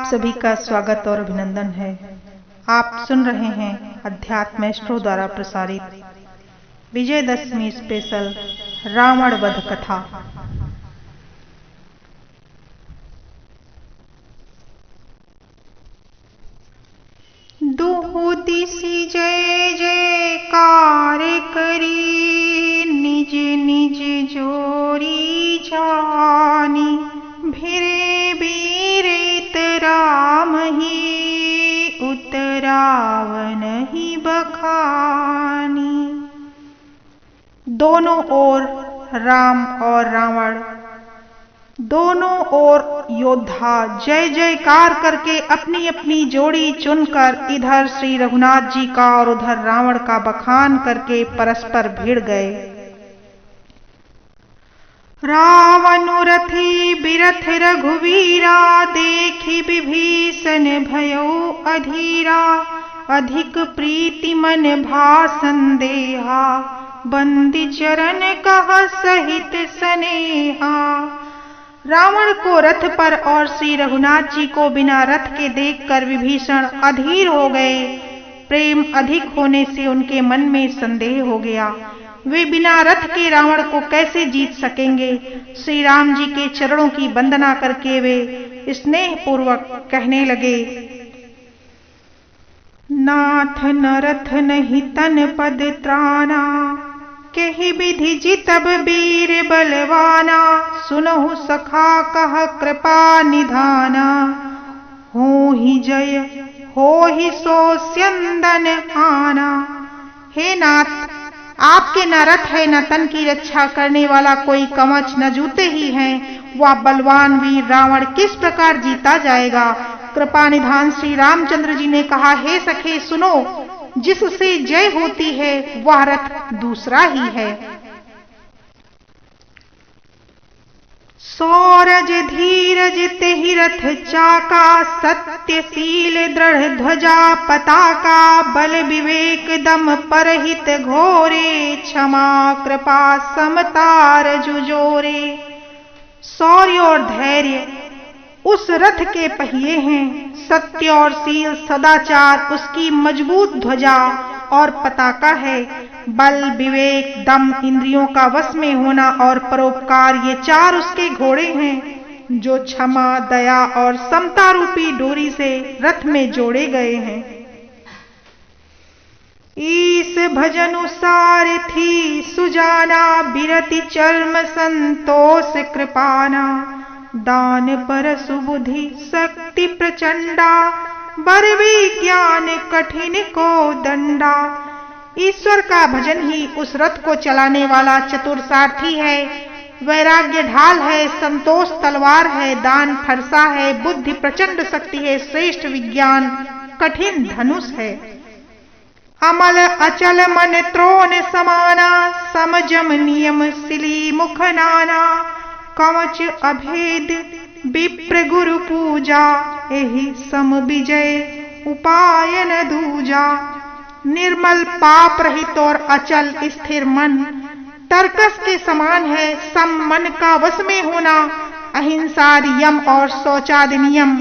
सभी का स्वागत और अभिनंदन है। आप सुन रहे हैं अध्यात्म मैस्ट्रो द्वारा प्रसारित विजयदशमी स्पेशल रावण वध कथा। दुहुदिसी जय जयकार करी निज निज जोरी जानी भिरे बीरित राम ही उतरावन ही बखानी। दोनों ओर राम और रावण, दोनों ओर योद्धा जय जयकार करके अपनी अपनी जोड़ी चुनकर इधर श्री रघुनाथ जी का और उधर रावण का बखान करके परस्पर भिड़ गए। रावणुरथी बिरथ रघुवीरा देखी विभीषण भयो अधीरा अधिक प्रीति मन भा संदेहा बंदी चरण कह सहित स्नेहा। रावण को रथ पर और श्री रघुनाथ जी को बिना रथ के देखकर विभीषण अधीर हो गए। प्रेम अधिक होने से उनके मन में संदेह हो गया। वे बिना रथ के रावण को कैसे जीत सकेंगे। श्री राम जी के चरणों की वंदना करके वे स्नेह पूर्वक कहने लगे, नाथ न रथ नहीं तन पद त्राना केहि विधि जितब वीर बलवाना सुनहु सखा कह कृपा निधाना हो ही जय हो ही सो स्यंदन आना। हे नाथ, आपके न रथ है न तन की रक्षा करने वाला कोई कवच न जूते ही हैं। वह बलवान वीर रावण किस प्रकार जीता जाएगा। कृपा निधान श्री रामचंद्र जी ने कहा, हे सखे सुनो, जिससे जय होती है वह रथ दूसरा ही है। सौरज धीरज तेहि रथ चाका सत्यशील दृढ़ ध्वजा पताका बल विवेक दम परहित घोरे क्षमा कृपा समतार जुजोरे। शौर्य और धैर्य उस रथ के पहिए हैं, सत्य और शील सदाचार उसकी मजबूत ध्वजा और पताका है। बल विवेक दम इंद्रियों का वश में होना और परोपकार ये चार उसके घोड़े हैं जो क्षमा दया और समता रूपी डोरी से रथ में जोड़े गए हैं। ईस भजनुसार थी सुजाना बिरति चर्म संतोष कृपाना दान पर सुबुद्धि शक्ति प्रचंडा बर विज्ञान कठिन को दंडा। ईश्वर का भजन ही उस रथ को चलाने वाला चतुर सारथी है। वैराग्य ढाल है, संतोष तलवार है, दान फरसा है, बुद्धि प्रचंड शक्ति है, श्रेष्ठ विज्ञान कठिन धनुष है। अमल अचल मन त्रोण समाना समजम नियम सिली मुख नाना कवच अभेद विप्र गुरु पूजा एहि सम विजय उपाय न दूजा। निर्मल पाप रहित और अचल स्थिर मन तर्कस के समान है। सम मन का वश में होना, अहिंसा यम और शौचादि नियम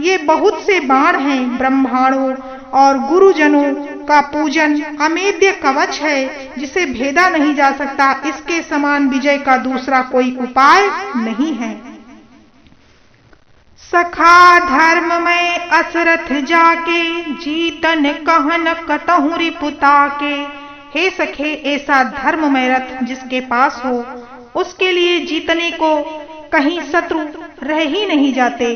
ये बहुत से बाण हैं। ब्रह्माणों और गुरुजनों का पूजन अमेद्य कवच है जिसे भेदा नहीं जा सकता। इसके समान विजय का दूसरा कोई उपाय नहीं है। सखा धर्म में असरथ जाके जीतन कहन कतहु रिपुता के। हे सखे, ऐसा धर्म में रथ जिसके पास हो उसके लिए जीतने को कहीं शत्रु रह ही नहीं जाते।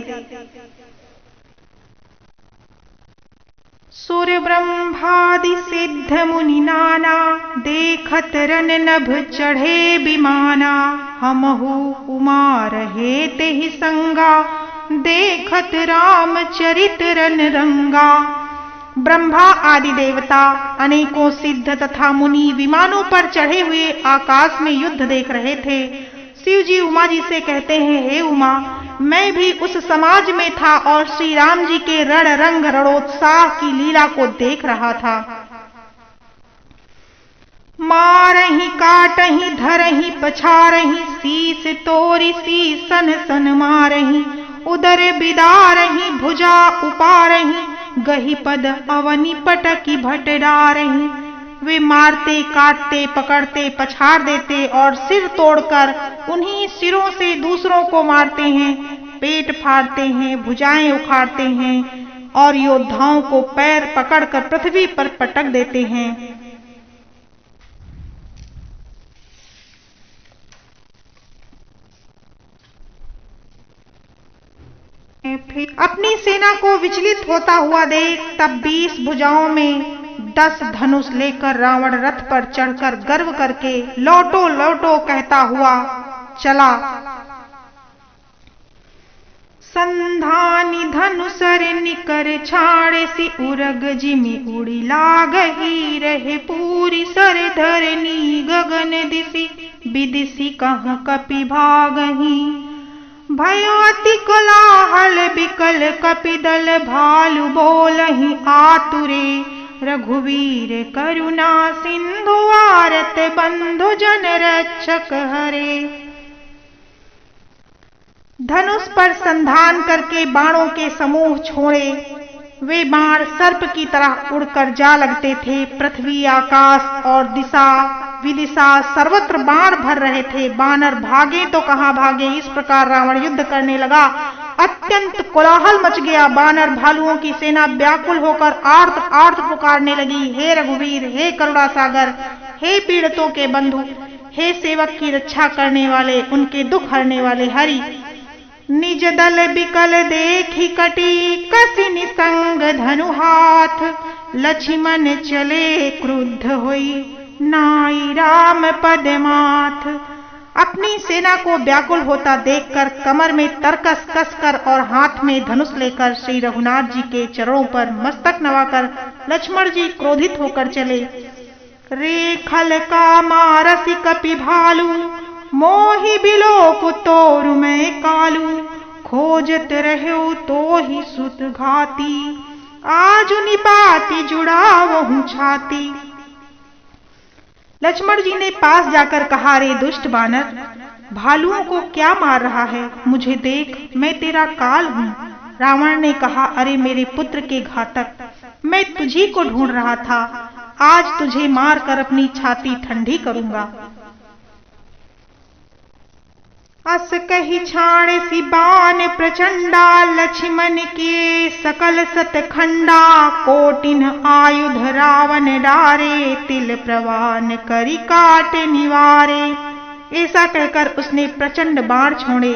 सुर ब्रह्मादि सिद्ध मुनि नाना देखत रन नभ चढ़े विमाना हमहु उमा रहे तेहि संगा देखत राम चरित रन रंगा। ब्रह्मा आदि देवता अनेकों सिद्ध तथा मुनि विमानों पर चढ़े हुए आकाश में युद्ध देख रहे थे। शिव जी उमा जी से कहते हैं, हे उमा, मैं भी उस समाज में था और श्री राम जी के रण रंग रणोत्साह की लीला को देख रहा था। मारही काटही धरही पछारही शीस तोरी शीसन सन मारही उदर बिदारही भुजा उपारही, गही पद अवनी पटकी भट डारही। वे मारते, काटते, पकड़ते, पछाड़ देते और सिर तोड़कर उन्हीं सिरों से दूसरों को मारते हैं, पेट फाड़ते हैं, भुजाएं उखाड़ते हैं और योद्धाओं को पैर पकड़कर पृथ्वी पर पटक देते हैं। अपनी सेना को विचलित होता हुआ देख तब 20 भुजाओं में 10 धनुष लेकर रावण रथ पर चढ़कर गर्व करके लौटो लौटो कहता हुआ चला। संधानी धनुसर निकर छाड़े सी उरग जिमि उड़ी लागही, रहे पूरी सर धरनी गगन दिसी, विदिसी कहाँ कपि भागही। भयो अति कोलाहल बिकल कपिदल, भालु बोलहि आतुरे, रघुवीर करुणा सिंधु आरत, बंधु जन रक्षक हरे। धनुष पर संधान करके बाणों के समूह छोड़े। वे बाण सर्प की तरह उड़कर जा लगते थे। पृथ्वी, आकाश और दिशा विदिशा सर्वत्र बाण भर रहे थे। बानर भागे तो कहां भागे, इस प्रकार रावण युद्ध करने लगा। अत्यंत कोलाहल मच गया। बानर भालुओं की सेना व्याकुल होकर आर्त आर्त पुकारने लगी, हे रघुवीर, हे करुणा सागर, हे पीड़ितों के बंधु, हे सेवक की रक्षा करने वाले, उनके दुख हरने वाले हरि। निज दल बिकल देखी कटी, कसी निसंग धनु हाथ, लक्ष्मण चले क्रुद्ध होई, नाई राम पद माथ। अपनी सेना को व्याकुल होता देखकर कमर में तरकस कसकर और हाथ में धनुष लेकर श्री रघुनाथ जी के चरणों पर मस्तक नवाकर लक्ष्मण जी क्रोधित होकर चले। रे खल का मारसी कपि भालू, मोहि बिलोक तोरु मैं कालू, खोजत रहो तो ही सुत घाती, आज निपाति जुड़ावहु छाती। लक्ष्मण जी ने पास जाकर कहा, रे दुष्ट बानर, भालुओं को क्या मार रहा है? मुझे देख, मैं तेरा काल हूँ। रावण ने कहा, अरे मेरे पुत्र के घातक, मैं तुझी को ढूंढ रहा था। आज तुझे मारकर अपनी छाती ठंडी करूंगा। अस कही छाड़ सी बाण प्रचंडा, लक्ष्मण के सकल सतखंडा, कोटिन आयुध रावण डारे, तिल प्रवान करी काट निवारे। ऐसा कहकर उसने प्रचंड बाण छोड़े।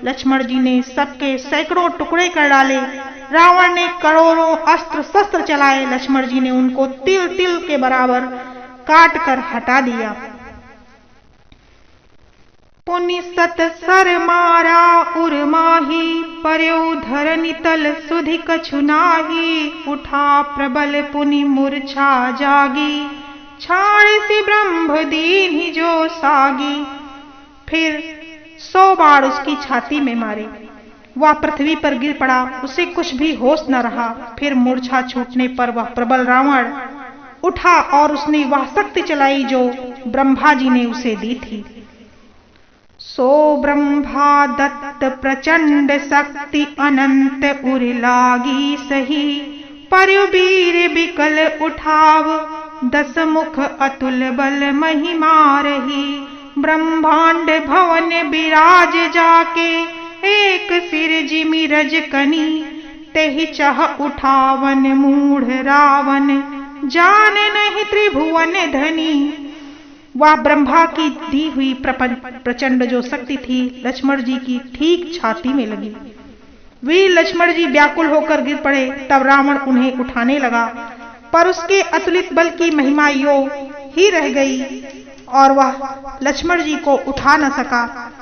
लक्ष्मण जी ने सबके सैकड़ों टुकड़े कर डाले। रावण ने करोड़ों अस्त्र शस्त्र चलाए। लक्ष्मण जी ने उनको तिल तिल के बराबर काट कर हटा दिया। पुनि सत सर मारा उर माही, पर्यो धरनी तल सुधि कछु नाही, उठा प्रबल पुनि मूर्छा जागी, छाड़ सी ब्रह्म दीन्हि जो सागी। फिर 100 बाण उसकी छाती में मारे। वह पृथ्वी पर गिर पड़ा, उसे कुछ भी होश न रहा। फिर मूर्छा छूटने पर वह प्रबल रावण उठा और उसने वह शक्ति चलाई जो ब्रह्मा जी ने उसे दी थी। सो ब्रह्मा दत्त प्रचंड शक्ति, अनंत उर लागी सही, परवीर बिकल उठाव, 10 मुख अतुल बल महिमा रही। ब्रह्मांड भवन विराज जाके, एक सिर जिमि रजकनी, तेहि चह उठावन मूढ़ रावण, जान नहीं त्रिभुवन धनी। वह ब्रह्मा की दी हुई प्रचंड जो शक्ति थी लक्ष्मण जी की ठीक छाती में लगी। वीर लक्ष्मण जी व्याकुल होकर गिर पड़े। तब रावण उन्हें उठाने लगा, पर उसके अतुलित बल की महिमा यो ही रह गई और वह लक्ष्मण जी को उठा न सका।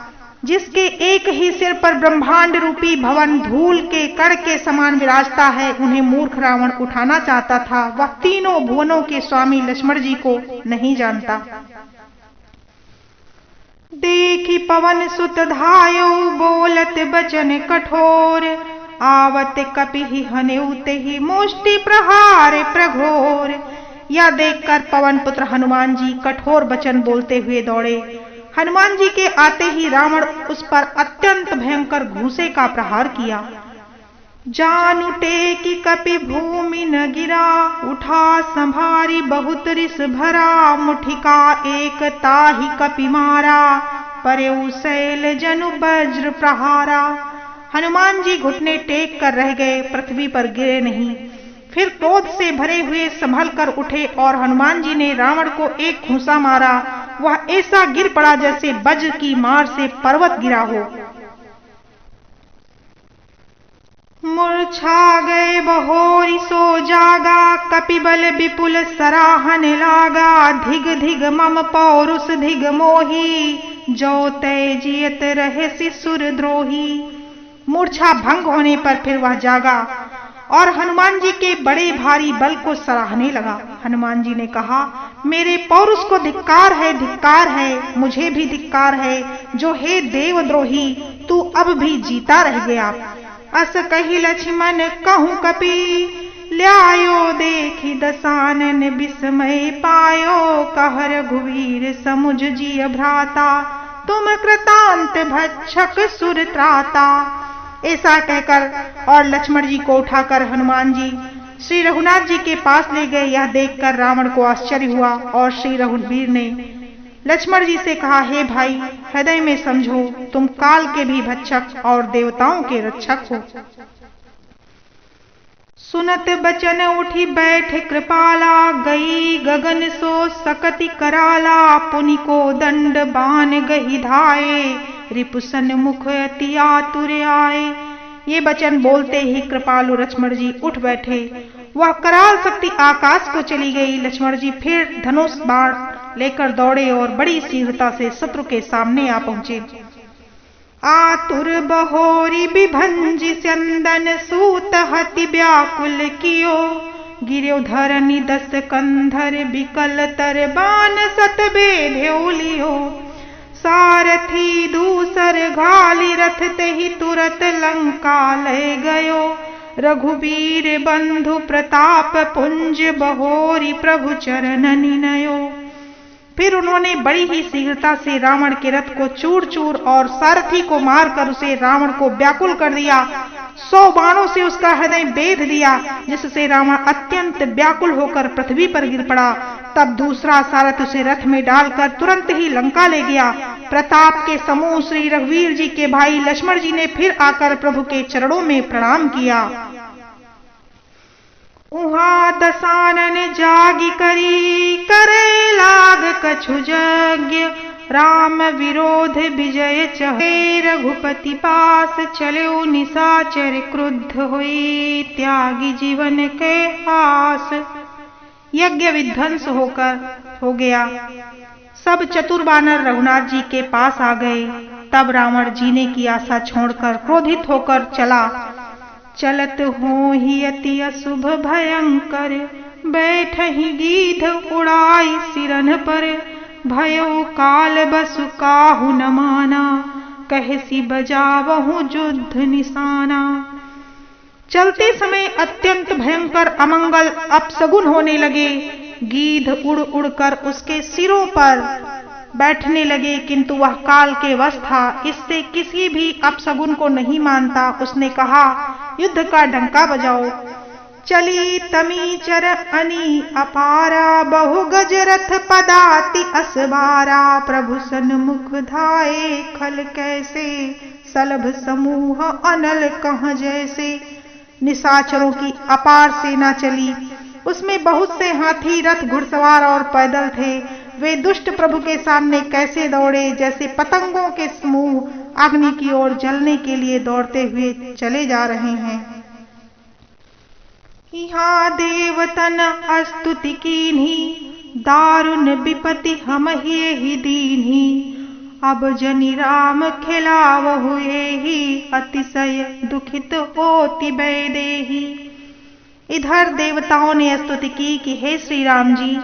जिसके एक ही सिर पर ब्रह्मांड रूपी भवन धूल के कण के समान विराजता है, उन्हें मूर्ख रावण उठाना चाहता था। वह तीनों भुवनों के स्वामी लक्ष्मण जी को नहीं जानता। देखी पवन सुत धायो, बोलत बचन कठोर, आवत कपि हनेउ तेहि, मुष्टि प्रहार प्रघोर। यह देखकर पवन पुत्र हनुमान जी कठोर वचन बोलते हुए दौड़े। हनुमान जी के आते ही रावण उस पर अत्यंत भयंकर घूंसे का प्रहार किया। जान उठे कि कपि भूमि न गिरा, उठा संभारी बहुत रिस भरा, मुठिका एक ताहि कपि मारा, परेउ शैल जनु वज्र प्रहारा। हनुमान जी घुटने टेक कर रह गए, पृथ्वी पर गिरे नहीं। फिर क्रोध से भरे हुए संभल कर उठे और हनुमान जी ने रावण को एक घूंसा मारा। वह ऐसा गिर पड़ा जैसे वज्र की मार से पर्वत गिरा हो। मूर्छा गए बहोरी सो जागा, कपिबल विपुल सराहन लागा, धिग धिग मम पौरुष धिग मोही, जो तय जियत रहे सिसुर द्रोही। मूर्छा भंग होने पर फिर वह जागा और हनुमान जी के बड़े भारी बल को सराहने लगा। हनुमान जी ने कहा, मेरे पौरुष को धिक्कार है, मुझे भी धिक्कार है, जो हे देवद्रोही तू अब भी जीता रह गया। अस कही लक्ष्मण कहूँ कपि, ल्यायो देखी दसानन विस्मय पायो, कह रघुवीर समुझ जिय भ्राता, तुम कृतांत भक्षक सुर त्राता। ऐसा कहकर और लक्ष्मण जी को उठाकर हनुमान जी श्री रघुनाथ जी के पास ले गए। यह देखकर रावण को आश्चर्य हुआ और श्री रघुवीर ने लक्ष्मण जी से कहा, हे भाई, हृदय में समझो, तुम काल के भी भक्षक और देवताओं के रक्षक हो। सुनत बचन उठी बैठ कृपाला, गई गगन सो सकति कराला, पुनि को दंड बान गही धाये, रिपुसन मुख अति आतुर आए। ये वचन बोलते ही कृपालु लक्ष्मण जी उठ बैठे। वह कराल शक्ति आकाश को चली गई। लक्ष्मण जी फिर धनुष बाण लेकर दौड़े और बड़ी शीघ्रता से शत्रु के सामने आ पहुंचे। आतुर बहोरी विभंजि चंदन, सूत हति व्याकुल कियो, गिर्यो धरनी दस कंधर, बिकल तर बान सत बेधो लियो, सारथी दूसर घाली रथ तेहि तुरत लंका ले गयो, रघुवीर बंधु प्रताप पुंज, बहोरी प्रभु चरण निनयो। फिर उन्होंने बड़ी ही शीघ्रता से रावण के रथ को चूर चूर और सारथी को मारकर उसे रावण को व्याकुल कर दिया। 100 बाणों से उसका हृदय बेध दिया, जिससे रावण अत्यंत व्याकुल होकर पृथ्वी पर गिर पड़ा। तब दूसरा सारथ उसे रथ में डालकर तुरंत ही लंका ले गया। प्रताप के समूह श्री रघुवीर जी के भाई लक्ष्मण जी ने फिर आकर प्रभु के चरणों में प्रणाम किया। उहा दसानन जागी करी, करे लाग कछु यज्ञ, राम विरोध विजय चहे, रघुपति पास चलो निशाचर, क्रुद्ध हुई त्यागी जीवन के आस। यज्ञ विध्वंस हो गया। सब चतुर बानर रघुनाथ जी के पास आ गए। तब रावण जीने की आशा छोड़कर क्रोधित होकर चला। चलत हो ही अति अशुभ भयंकर, बैठ ही गीध उड़ाई सिरन पर, भयो काल बसु काहू न माना, कहसी बजावहु युद्ध निशाना। चलते समय अत्यंत भयंकर अमंगल अपशगुन होने लगे। गीध उड़ उड़कर उसके सिरों पर बैठने लगे, किंतु वह काल के वश था, इससे किसी भी अपशगुन को नहीं मानता। उसने कहा, युद्ध का डंका बजाओ। चली तमी चर अनी अपारा, बहु गज रथ पदाति असबारा, प्रभु सन्मुख धाये खल कैसे, सलभ समूह अनल कह जैसे। निशाचरों की अपार सेना चली। उसमें बहुत से हाथी, रथ, घुड़सवार और पैदल थे। वे दुष्ट प्रभु के सामने कैसे दौड़े, जैसे पतंगों के समूह अग्नि की ओर जलने के लिए दौड़ते हुए चले जा रहे हैं। यहाँ देवतन अस्तुति कीन्ही, दारुण विपति हम ही दीन्ही, अब जनि राम खिलाव हुए ही, अतिशय दुखित होति वैदेही। इधर देवताओं ने स्तुति की कि हे श्री राम जी,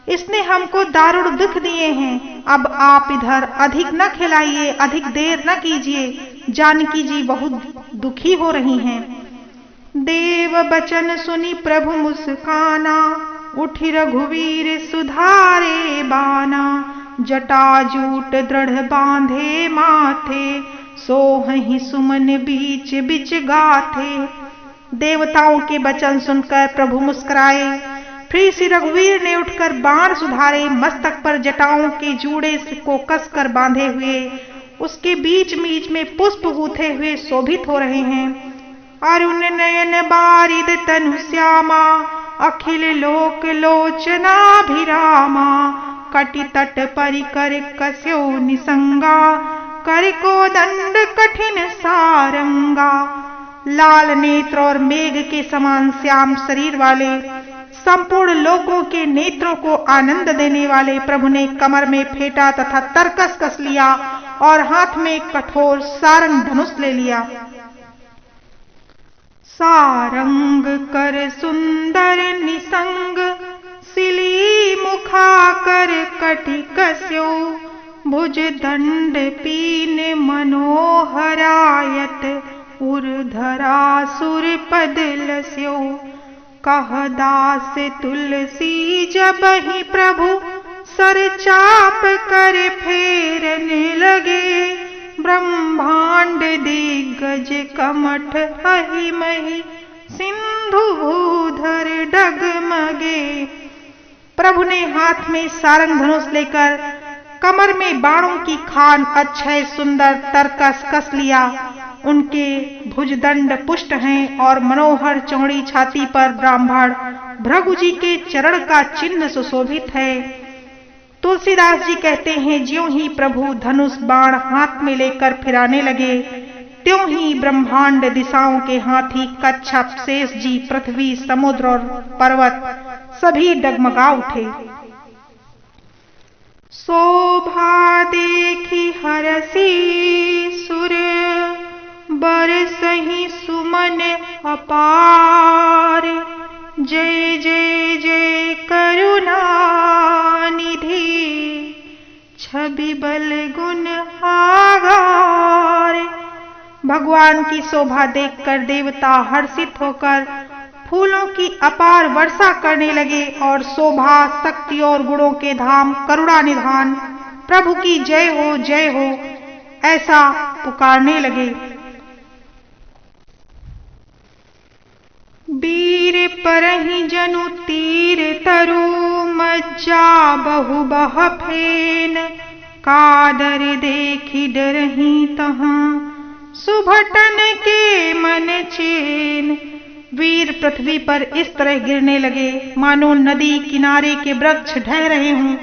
इसने हमको दारुण दुख दिए हैं, अब आप इधर अधिक न खिलाइए, अधिक देर न कीजिए, जानकी जी बहुत दुखी हो रही हैं। देव बचन सुनी प्रभु मुस्काना, उठी रघुवीर सुधारे बाना, जटाजूट दृढ़ बांधे माथे, सोहहि सुमन बीच बिच गाथे। देवताओं के वचन सुनकर प्रभु मुस्कुराए। फिर श्री रघुवीर ने उठकर बाण सुधारे, मस्तक पर जटाओं के जूड़े को कसकर बांधे हुए उसके बीच बीच में पुष्प गूथे हुए शोभित हो रहे हैं। अरुण नयन बारिद तनु श्यामा, अखिल लोक लोचनाभिरामा, कटि तट परिकर कस्यो निसंगा, कर को दंड कठिन सारंगा। लाल नेत्र और मेघ के समान श्याम शरीर वाले, संपूर्ण लोगों के नेत्रों को आनंद देने वाले प्रभु ने कमर में फेंटा तथा तरकस कस लिया और हाथ में कठोर सारंग धनुष ले लिया। सारंग कर सुंदर निसंग, सिली मुखा कर कटि कस्यो, भुज दंड पीन मनोहरायत, उर्धरा सुर पद लस्यो। कह दास तुलसी जबहि प्रभु, सर चाप कर फेरने लगे, ब्रह्मांड दिग्गज कमठ अहिमहि, सिंधु भूधर डगमगे। प्रभु ने हाथ में सारंग धनुष लेकर कमर में बाणों की खान अक्षय सुंदर तरकस कस लिया। उनके भुजदंड पुष्ट हैं और मनोहर चौड़ी छाती पर ब्राह्मण भृगु जी के चरण का चिन्ह सुशोभित है। तुलसीदास जी कहते हैं, ज्यों ही प्रभु धनुष बाण हाथ में लेकर फिराने लगे, त्यों ही ब्रह्मांड दिशाओं के हाथी कच्छप शेष जी, पृथ्वी, समुद्र और पर्वत सभी डगमगा उठे। शोभा देखी हरसी सुर, बरसहि सुमन अपार, जय जय जय करुणा निधि, छवि बल गुण आगार। भगवान की शोभा देखकर देवता हर्षित होकर फूलों की अपार वर्षा करने लगे और शोभा, शक्ति और गुणों के धाम करुणा निधान प्रभु की जय हो ऐसा पुकारने लगे। वीर परहि जनु तीर तरु, मज्जा बहु बह फेन, कादर देखी डरहि तहाँ, सुभटन के मन चैन। वीर पृथ्वी पर इस तरह गिरने लगे मानो नदी किनारे के वृक्ष ढह रहे हों।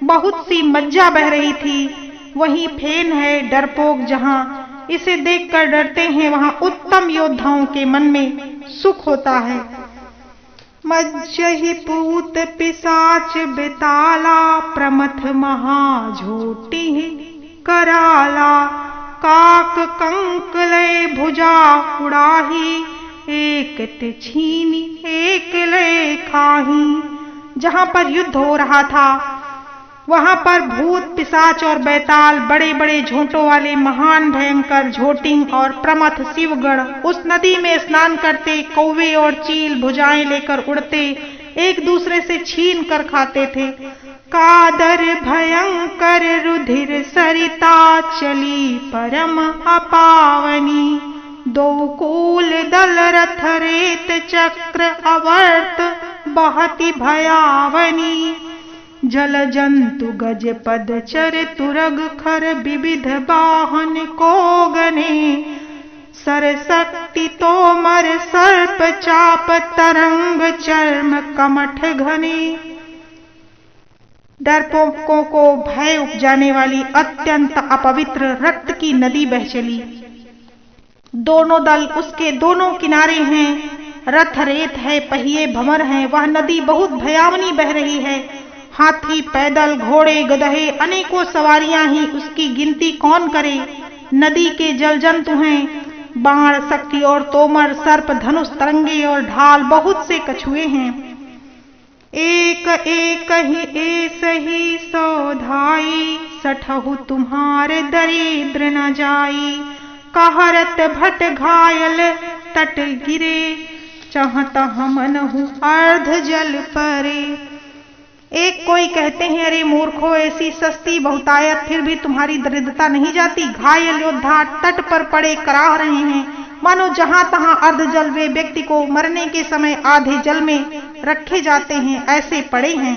बहुत सी मज्जा बह रही थी। वहीं फेन है डरपोक, जहां इसे देखकर डरते हैं वहां उत्तम योद्धाओं के मन में सुख होता है। मज्जहि पूत पिशाच बेताला, प्रमथ महाझोटी कराला, काक कंक लय भुजा उड़ाही, एक छीनी एक लय खाही। जहां पर युद्ध हो रहा था वहां पर भूत पिशाच और बैताल, बड़े बड़े झोंटों वाले महान भयंकर झोटिंग और प्रमथ शिवगण उस नदी में स्नान करते। कौवे और चील भुजाएं लेकर उड़ते, एक दूसरे से छीन कर खाते थे। कादर भयंकर रुधिर सरिता, चली परम अपावनी, दो कूल दल रथ रेत चक्र अवर्त, बहति भयावनी। जल जंतु गज पद चर तुरग खर, विविध वाहन को गने, सरशक्ति तोमर सर्प चाप, तरंग चर्म कमठ घने। डरपोकों को भय उपजाने वाली अत्यंत अपवित्र रक्त की नदी बह चली। दोनों दल उसके दोनों किनारे हैं, रथ रेत है, पहिए भंवर हैं। वह नदी बहुत भयावनी बह रही है। हाथी, पैदल, घोड़े, गधे, अनेकों सवारियां ही उसकी गिनती कौन करे। नदी के जल जंतु हैं, बाण, शक्ति और तोमर, सर्प, धनुष, तरंगे और ढाल, बहुत से कछुए हैं। एक एक ही ऐस ही सौधाई, सठहु तुम्हारे दरिद्र न जाई। कहरत भट घायल तट गिरे, चाहता मनहु अर्ध जल परे। एक कोई कहते हैं, अरे मूर्खो, ऐसी सस्ती बहुतायत फिर भी तुम्हारी दरिद्रता नहीं जाती। घायल योद्धा तट पर पड़े कराह रहे हैं, मानो जहां तहां अर्ध जल वे व्यक्ति को मरने के समय आधे जल में रखे जाते हैं, ऐसे पड़े हैं।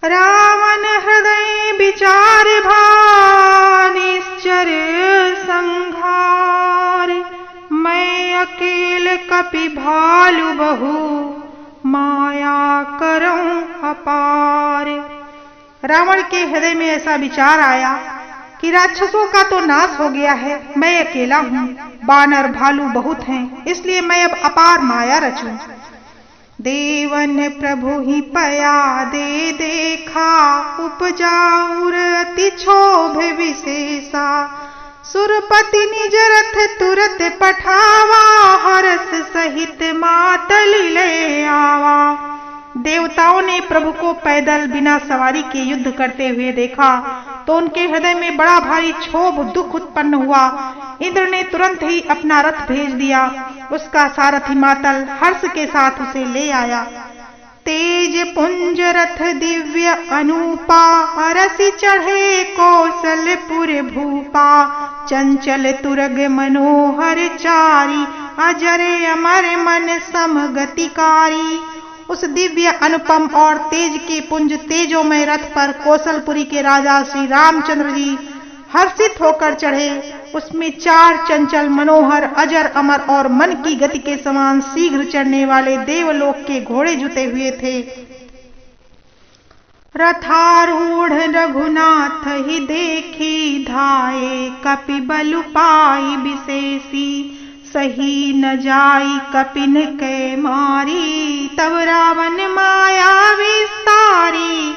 रावण हृदय विचार निश्चर संहार, मैं अकेल कपि भालु बहु माया करऊं अपार। रावण के हृदय में ऐसा विचार आया कि राक्षसों का तो नाश हो गया है, मैं अकेला हूँ, बानर भालू बहुत हैं, इसलिए मैं अब अपार माया रचूं। देवन प्रभु ही पया दे देखा, उपजा उर अति क्षोभ विशेषा, सुरपति निज रथ तुरत पठावा, हरस सहित मातली ले आवा। देवताओं ने प्रभु को पैदल बिना सवारी के युद्ध करते हुए देखा तो उनके हृदय में बड़ा भारी क्षोभ दुख उत्पन्न हुआ। इंद्र ने तुरंत ही अपना रथ भेज दिया, उसका सारथी मातल हर्ष के साथ उसे ले आया। तेज पुंज रथ दिव्य अनूपा, हरसि चढ़े कौशलपुर भूपा, चंचल तुरग मनोहर चारी, अजर अमर मन समगतिकारी। उस दिव्य अनुपम और तेज के पुंज तेजोमय रथ पर कौशलपुरी के राजा श्री रामचंद्र जी हर्षित होकर चढ़े। उसमें 4 चंचल मनोहर अजर अमर और मन की गति के समान शीघ्र चढ़ने वाले देवलोक के घोड़े जुटे हुए थे। रथारूढ़ रघुनाथ ही देखी धाये, कपि बलु पाई विशेषी, सही न जाई कपिन के मारी, तब रावण माया विस्तारी।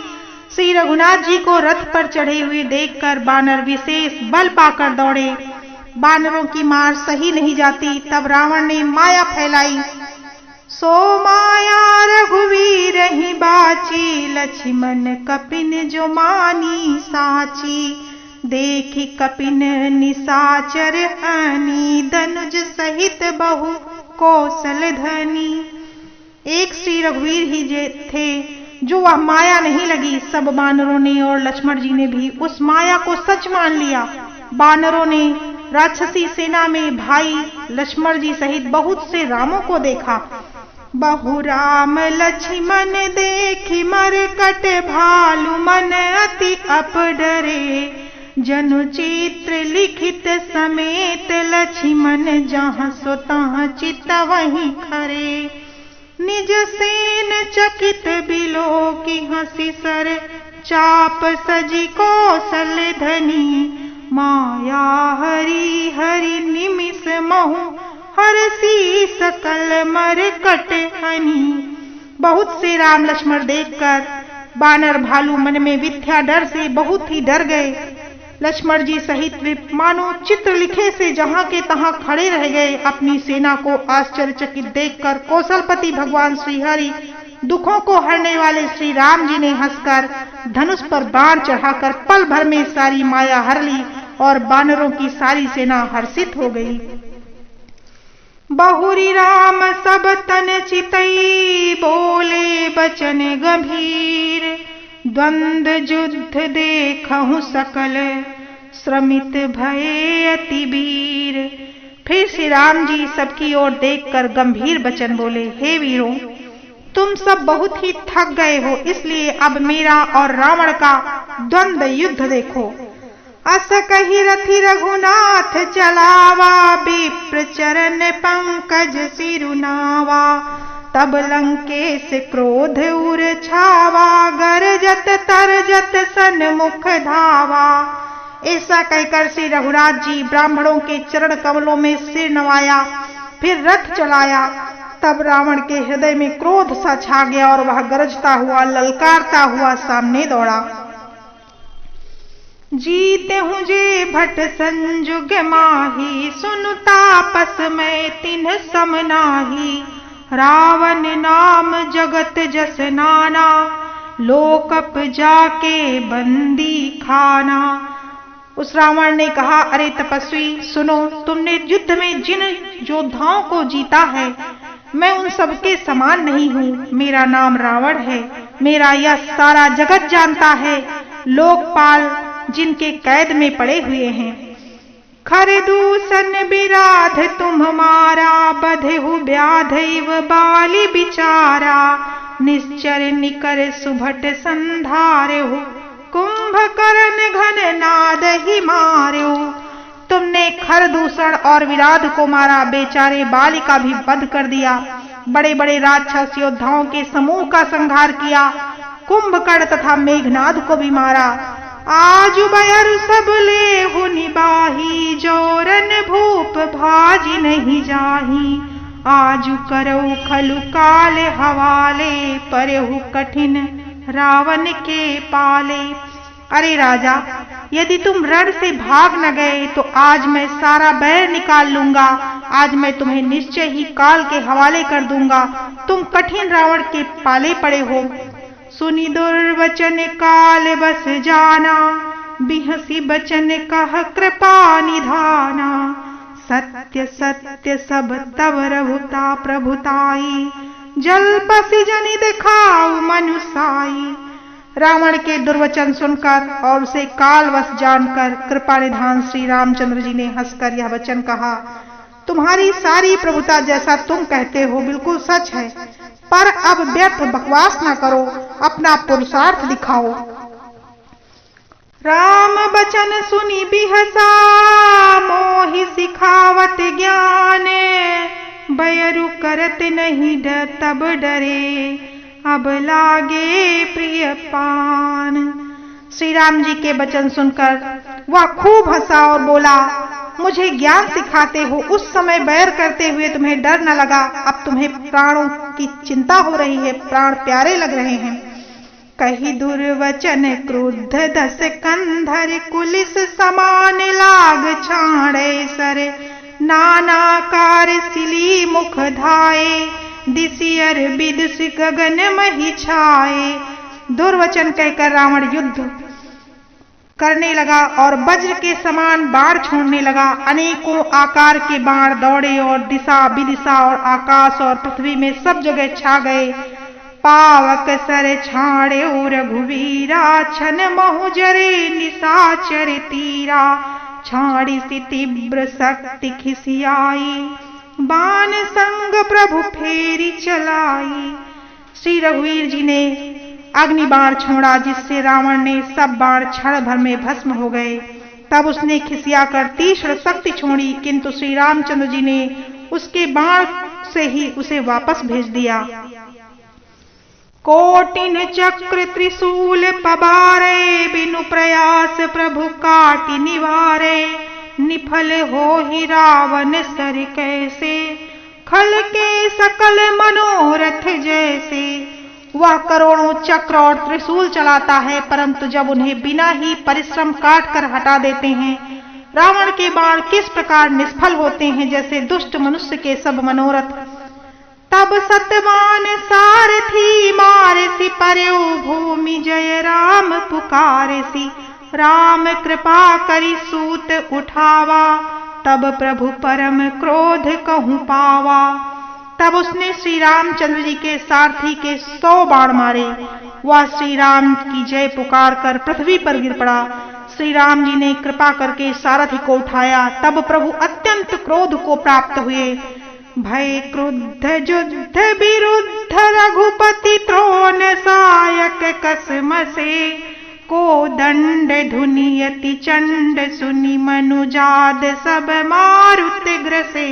श्री रघुनाथ जी को रथ पर चढ़े हुए देखकर बानर विशेष बल पाकर दौड़े। बानरों की मार सही नहीं जाती, तब रावण ने माया फैलाई। सो माया रघुवीर ही बाची, लक्ष्मण कपिन जो मानी साची, देखी कपिन निशाचर हानि, धनुज सहित बहु कौशल धनी। एक श्री रघुवीर ही थे जो वह माया नहीं लगी। सब बानरों ने और लक्ष्मण जी ने भी उस माया को सच मान लिया। बानरों ने राक्षसी सेना में भाई लक्ष्मण जी सहित बहुत से रामों को देखा। बहु राम लक्ष्मण देखी मरकट, भालु मन अति अपडरे, जनु चित्र लिखित समेत, लक्ष्मण जहाँ सो तहाँ चित वहीं खरे। निज सेन चकित बिलो की हंसी सर, चाप सजी कौशल धनी, माया हरि हरि निमिष महु, हरसी सकल मरकट हनी। बहुत से राम लक्ष्मण देखकर बानर भालू मन में मिथ्या डर से बहुत ही डर गए। लक्ष्मण जी सहित वे मानो चित्र लिखे से जहां के तहां खड़े रह गए। अपनी सेना को आश्चर्यचकित देखकर कौशलपति भगवान श्रीहरि, दुखों को हरने वाले श्री राम जी ने हंसकर धनुष पर बाण चढ़ाकर पल भर में सारी माया हर ली और बानरों की सारी सेना हर्षित हो गई। बहुरी राम सब तन चितई, बोले बचन गंभीर, द्वंद युद्ध देखहु सकल, श्रमित भये अति वीर। फिर श्री राम जी सबकी ओर देखकर गंभीर वचन बोले, हे वीरों, तुम सब बहुत ही थक गए हो, इसलिए अब मेरा और रावण का द्वंद युद्ध देखो। अस कही रथि रघुनाथ चलावा, विप्र चरण पंकज सिरुनावा, तब लंकेश क्रोध उर छावा, गरजत तरजत सन्मुख धावा। ऐसा कहकर श्री रघुनाथ जी ब्राह्मणों के चरण कमलों में सिर नवाया, फिर रथ चलाया। तब रावण के हृदय में क्रोध सा छा गया और वह गरजता हुआ ललकारता हुआ सामने दौड़ा। जीते हूँ जे भट संजुग माही, सुनु तापस में तिन्ह सम नाही, रावण नाम जगत जस नाना, लोकप जाके बंदी खाना। उस रावण ने कहा, अरे तपस्वी सुनो, तुमने युद्ध में जिन योद्धाओं को जीता है मैं उन सबके समान नहीं हूँ। मेरा नाम रावण है, मेरा यह सारा जगत जानता है। लोकपाल जिनके कैद में पड़े हुए हैं। खर दूषण विराध तुम्हारा, बधहु व्याधैव बाली बिचारा। निश्चर निकर सुभट संधारहु, कुंभकर्ण घन नाद ही मार्यो। तुमने खर दूषण और विराध को मारा, बेचारे बाली का भी वध कर दिया। बड़े बड़े राक्षस योद्धाओं के समूह का संहार किया। कुंभकर्ण तथा मेघनाद को भी मारा। आज बयर सब लेहु निबाही, जोरन भूप भाजी नहीं जाही। आजु करऊ खलु काल हवाले, परहु कठिन रावण के पाले। अरे राजा, यदि तुम रण से भाग न गए तो आज मैं सारा बैर निकाल लूंगा। आज मैं तुम्हें निश्चय ही काल के हवाले कर दूंगा। तुम कठिन रावण के पाले पड़े हो। सुनी दुर्वचन काल बस जाना, बिहसी बचन कह कृपा निधाना। सत्य सत्य सब तब रघुता प्रभुताई, जलपसी जनि दिखाऊ मनुसाई। रावण के दुर्वचन सुनकर और उसे कालवश जानकर कृपा निधान श्री रामचंद्र जी ने हंसकर यह वचन कहा, तुम्हारी सारी प्रभुता जैसा तुम कहते हो बिल्कुल सच है, पर अब व्यर्थ बकवास न करो, अपना पुरुषार्थ दिखाओ। राम बचन सुनी बिहसा, मोहि सिखावत ज्ञान। बयरु करत नहीं तब डरे, अब लागे प्रिय पान। श्री राम जी के वचन सुनकर वह खूब हंसा और बोला, मुझे ज्ञान सिखाते हो, उस समय बैर करते हुए तुम्हें डर न लगा, अब तुम्हें प्राणों की चिंता हो रही है, प्राण प्यारे लग रहे हैं। कही दुर्वचन क्रुद्ध दस कंधर, कुलिस समान लाग छाड़े सर। नाना कार सिली मुख धाये, दिसियर विदुष गगन मही छाए। दुर्वचन कहकर रावण युद्ध करने लगा और वज्र के समान बाण छोड़ने लगा। अनेकों आकार के बाण दौड़े और दिशा विदिशा और आकाश और पृथ्वी में सब जगह छा गए। पावक सर छाड़े रघुवीरा, छन महु जरे निशाचर तीरा। छाड़ी सी तीव्र शक्ति खिसियाई, बाण संग प्रभु फेरी चलाई। श्री रघुवीर जी ने अग्नि बाण छोड़ा, जिससे रावण ने सब बाण क्षण भर में भस्म हो गए। तब उसने खिसियाकर तीक्ष्ण शक्ति छोड़ी, किंतु श्री रामचंद्र जी ने उसके बाण से ही उसे वापस भेज दिया। कोटिन चक्र त्रिशूल पबारे, बिनु प्रयास प्रभु काटि निवारे। निफल हो ही रावण सर कैसे, खल के सकल मनोरथ जैसे। वह करोड़ों चक्र और त्रिशूल चलाता है, परंतु जब उन्हें बिना ही परिश्रम काट कर हटा देते हैं, रावण के बाण किस प्रकार निष्फल होते हैं, जैसे दुष्ट मनुष्य के सब मनोरथ। तब सतवान सारथी मारसी, परयो भूमि जय राम पुकारसी। राम कृपा करी सूत उठावा, तब प्रभु परम क्रोध कहूं पावा। तब उसने श्री रामचंद्र जी के सारथी के 100 बाण मारे। वह श्री राम की जय पुकार कर पृथ्वी पर गिर पड़ा। श्री राम जी ने कृपा करके सारथी को उठाया। तब प्रभु अत्यंत क्रोध को प्राप्त हुए। भय क्रुद्ध युद्ध विरुद्ध, रघुपति त्रोण सायक कसम से। को दंड धुनियति चंड, सुनि मनुजाद सब मारुत ग्रसे।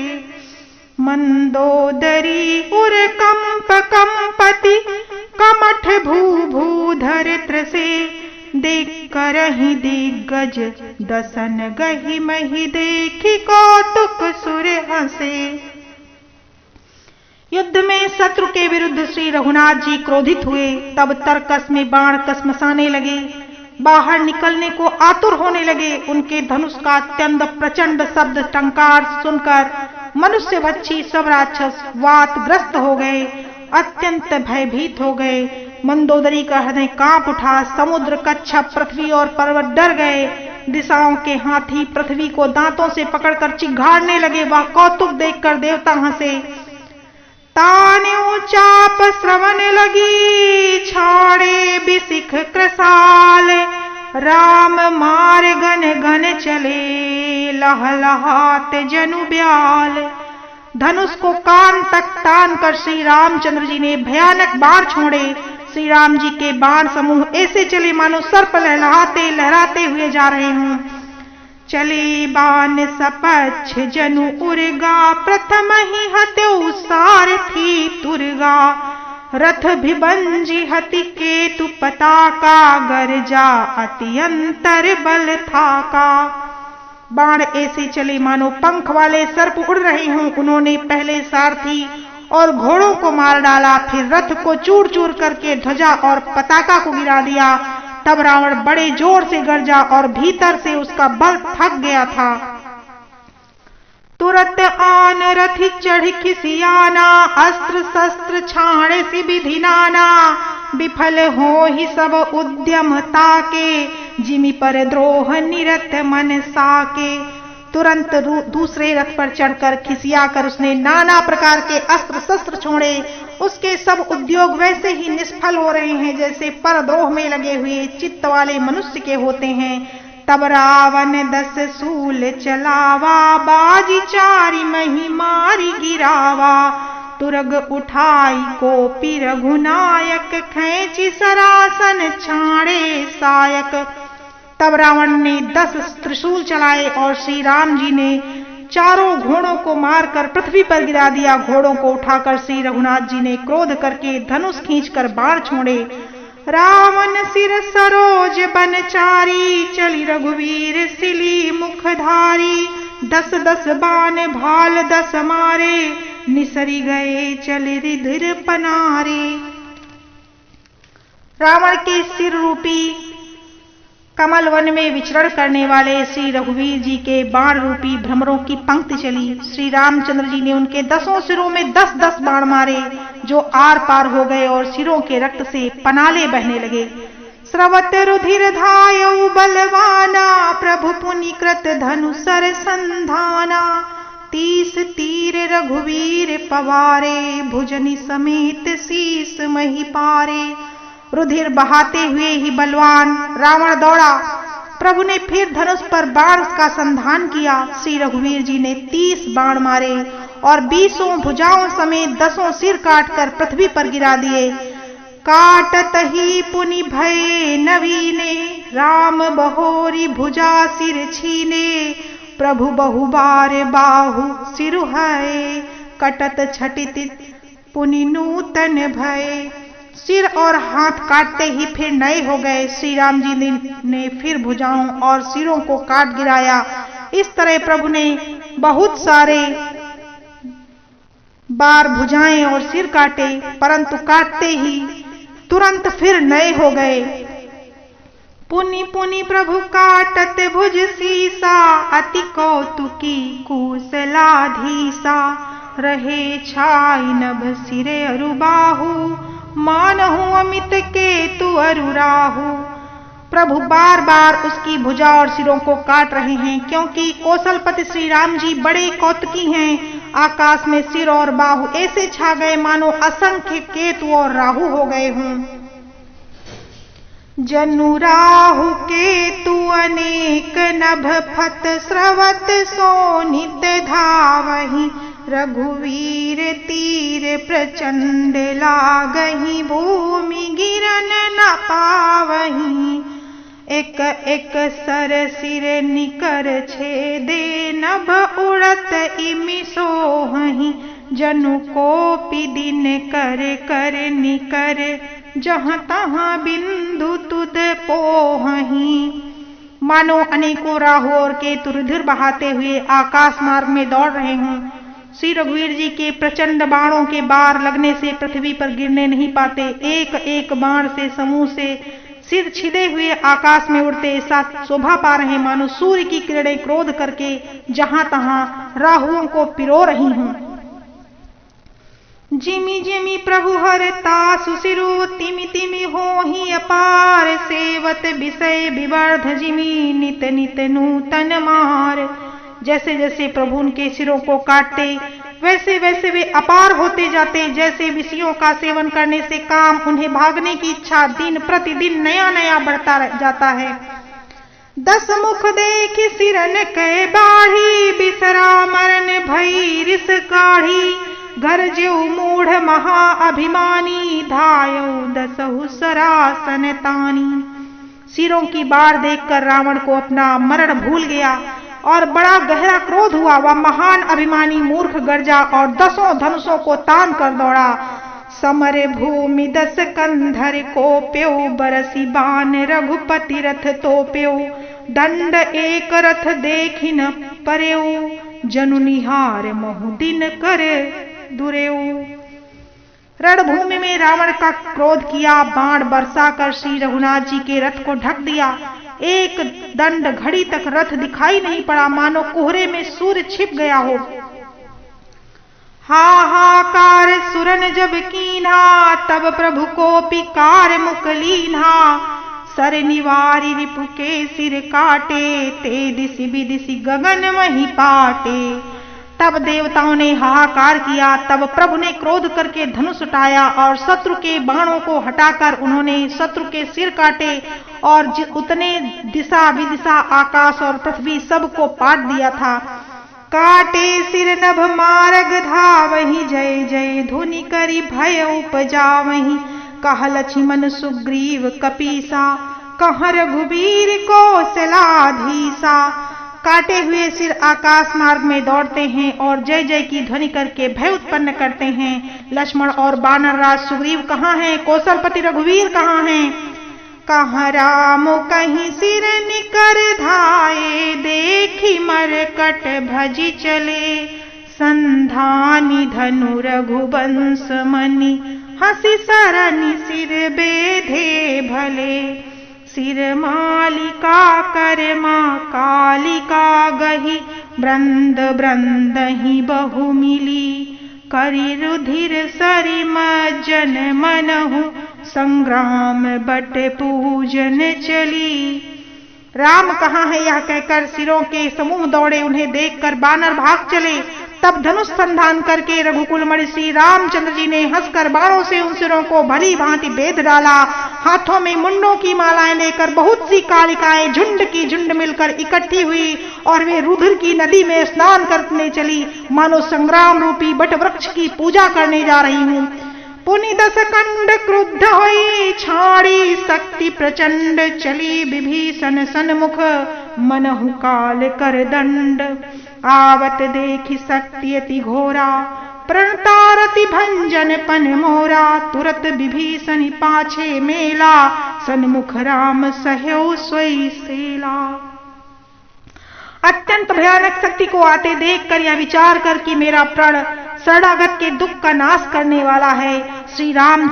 मंदोदरी उर कंप कंपति, कमठ भू भूधर त्रसे। देख करहि दिग्गज दसन, गहि महि देखि कौतुक सुर हंसे। युद्ध में शत्रु के विरुद्ध श्री रघुनाथ जी क्रोधित हुए। तब तरकस में बाण कसमसाने लगे, बाहर निकलने को आतुर होने लगे। उनके धनुष का अत्यंत प्रचंड शब्द टंकार सुनकर मनुष्य भक्षी सब राक्षस वातग्रस्त हो गए, अत्यंत भयभीत हो गए। मंदोदरी का हृदय कांप उठा। समुद्र, कच्छप, पृथ्वी और पर्वत डर गए। दिशाओं के हाथी पृथ्वी को दांतों से पकड़कर चिघाड़ने लगे। वह कौतुक देखकर देवता हंसे। ता मानो चाप श्रवण लगी, छाड़े बिसिख कृसाल। राम मार गन गन चले, लहलहात जनु ब्याल। धनुष को कान तक तान कर श्री रामचंद्र जी ने भयानक बाण छोड़े। श्री राम जी के बाण समूह ऐसे चले मानो सर्प लहराते लहराते हुए जा रहे हों। चले बाण सपच्छ जनु उर्गा, प्रथम ही हत्यो सारथी तुरगा। रथ भिबंजी हति केतु पताका, गर्जा अत्यंतर बल थाका। बाण ऐसे चले मानो पंख वाले सर्प उड़ रहे हों। उन्होंने पहले सारथी और घोड़ों को मार डाला, फिर रथ को चूर चूर करके ध्वजा और पताका को गिरा दिया। तब रावण बड़े जोर से गरजा और भीतर से उसका बल थक गया था। तुरत आन रथि चढ़ खिसियाना, अस्त्र शस्त्र छाणे सी विधि नाना। विफल हो ही सब उद्यम ताके, जिमि पर द्रोह निरत मन साके। तुरंत दूसरे रथ पर चढ़कर खिसिया कर उसने नाना प्रकार के अस्त्र शस्त्र छोड़े। उसके सब उद्योग वैसे ही निष्फल हो रहे हैं जैसे परद्रोह में लगे हुए चित्त वाले मनुष्य के होते हैं। तब रावण 10 सूल चलावा, बाजी 4 मही मारी गिरावा। तुरग उठाई कोपी रघुनायक, खैंची सरासन छाड़े सायक। तब रावण ने 10 त्रिशूल चलाए और श्री राम जी ने चारों घोड़ों को मारकर पृथ्वी पर गिरा दिया। घोड़ों को उठाकर श्री रघुनाथ जी ने क्रोध करके धनुष खींचकर बाण छोड़े। रावण सिर सरोज बनचारी, चली रघुवीर सिली मुखधारी। 10 बाण भाल 10 मारे, निसरी गए चल रिधिर पनारे। रावण के सिर रूपी कमल वन में विचरण करने वाले श्री रघुवीर जी के बाण रूपी भ्रमरों की पंक्ति चली। श्री रामचंद्र जी ने उनके 10 सिरों में 10 बाण मारे, जो आर पार हो गए और सिरों के रक्त से पनाले बहने लगे। स्रवत रुधिर धायौ बलवाना, प्रभु पुनि कृत धनुसर संधाना। 30 तीर रघुवीर पवारे, भुजनि समेत शीस मही पारे। रुधिर बहाते हुए ही बलवान रावण दौड़ा। प्रभु ने फिर धनुष पर बाण का संधान किया। श्री रघुवीर जी ने 30 बाण मारे और 20 भुजाओं समेत 10 सिर काटकर पृथ्वी पर गिरा दिए। काटत ही पुनि भय नवीने, राम बहोरी भुजा सिर छीने। प्रभु बहुबार बाहु सिरु है, कटत छटित पुनि नूतन भय। सिर और हाथ काटते ही फिर नए हो गए। श्री राम जी ने फिर भुजाओं और सिरों को काट गिराया। इस तरह प्रभु ने बहुत सारे बार भुजाएं और सिर काटे, परंतु काटते ही तुरंत फिर नए हो गए। पुनि पुनि प्रभु काटत भुज सीसा, अति कौतुकी कुशलाधीसा। रहे छाई नभ सिरे अरुबाहु, मानहु अमित केतु अरुराहु। प्रभु बार बार उसकी भुजा और सिरों को काट रहे हैं, क्योंकि कौशलपति श्री राम जी बड़े कौतुकी हैं। आकाश में सिर और बाहु ऐसे छा गए मानो असंख्य केतु और राहु हो गए हों। जनु राहु केतु अनेक नभ फत, स्रवत सोनित धावहि। रघुवीर तीर प्रचंड लागहि, भूमि गिरन न पावहि। एक एक सर सिर निकर छेदे, नभ उड़त इमि सोहहि। जनु कोपि दिन कर कर निकर, जहाँ तहाँ बिंदु तुद पोहहि। मानो अनेकों राहु और केतु रुधिर बहाते हुए आकाश मार्ग में दौड़ रहे हों। श्री रघुवीर जी के प्रचंड बाणों के बार लगने से पृथ्वी पर गिरने नहीं पाते। एक एक बाण से समूह से सिर छिदे हुए आकाश में उड़ते ऐसा शोभा पा रहे मानो सूर्य की किरणें क्रोध करके जहां तहां राहुओं को पिरो रही हों। जिमि जिमि प्रभु हरता सुसिरु, तिमि तिमि होहि अपार। सेवत विषय विवर्ध जिमि, नित नित नूतन मार। जैसे जैसे प्रभु उनके सिरों को काटते वैसे वैसे वे अपार होते जाते, जैसे विषयों का सेवन करने से काम उन्हें भागने की इच्छा दिन प्रतिदिन नया नया बढ़ता जाता है। 10 मुख देखि सिरन कै बाढ़ी, बिसरा मरन भई रिस काढ़ी। गरजेउ मूढ़ महा अभिमानी, धायौ 10 सरासन तानी। सिरों की बाढ़ देखकर रावण को अपना मरण भूल गया और बड़ा गहरा क्रोध हुआ। वह महान अभिमानी मूर्ख गरजा और 10 धनुषों को तान कर दौड़ा। समर भूमि 10 कंधर कोप्यो, बरसी बाण रघुपति रथ तोप्यो। दंड एक रथ देखि न पर्यो, जनु निहार महु दिन करे दुरेऊ। रणभूमि में रावण का क्रोध किया, बाण बरसा कर श्री रघुनाथ जी के रथ को ढक दिया। एक दंड घड़ी तक रथ दिखाई नहीं पड़ा, मानो कोहरे में सूर्य छिप गया हो। हाहाकार सुरन जब कीन्हा, तब प्रभु को पिकार मुकलीन्हा। सर निवारी रिपु के सिर काटे, ते दिसि विदिसि गगन वहीं पाटे। तब देवताओं ने हाहाकार किया। तब प्रभु ने क्रोध करके धनुष उठाया और शत्रु के बाणों को हटाकर उन्होंने शत्रु के सिर काटे और उतने दिशा विदिशा आकाश और पृथ्वी सबको पाट दिया था। काटे सिर नभ मार्ग धावहि, जय जय धुनि करि भय उपजावहि। कह लक्ष्मण सुग्रीव कपीसा, कह रघुवीर कौशलाधीसा। काटे हुए सिर आकाश मार्ग में दौड़ते हैं और जय जय की ध्वनि करके भय उत्पन्न करते हैं। लक्ष्मण और वानर राज सुग्रीव कहाँ हैं? कौशलपति रघुवीर कहाँ हैं? कहाँ राम कहीं सिर निकर धाये, देखी मरकट भजी चले। संधानी धनु रघुवंश मणि, हंसी सरनि सिर बेधे भले। सिर मालिका करमा कालिका गही, ब्रंद ब्रंदहि बहु मिली। करि रुधिर सरि मज्जन मनहु, संग्राम बट पूजन चली। राम कहाँ है यह कहकर सिरों के समूह दौड़े। उन्हें देखकर बानर भाग चले। तब धनुष संधान करके रघुकुल मणि श्री रामचंद्र जी ने हंसकर बाणों से उन सिरों को भली भांति बेध डाला। हाथों में मुंडों की मालाएं लेकर बहुत सी कालिकाएं झुंड की झुंड मिलकर इकट्ठी हुई और वे रुधिर की नदी में स्नान करने चली, मानो संग्राम रूपी बट वृक्ष की पूजा करने जा रही हूं। पुनि 10 कंड क्रुद्ध होई, छाड़ी शक्ति प्रचंड। चली विभीषण सन्मुख, मनहु काल कर दंड। आवत देखि शक्ति अति घोरा, प्रणतारति भंजन पन मोरा। तुरत विभीषण पाछे मेला, सन्मुख राम सहयो सोई सेला। अत्यंत भयानक शक्ति को आते देखकर यह विचार कर कि मेरा प्रण शरणागत के दुख का नाश करने वाला है, श्री राम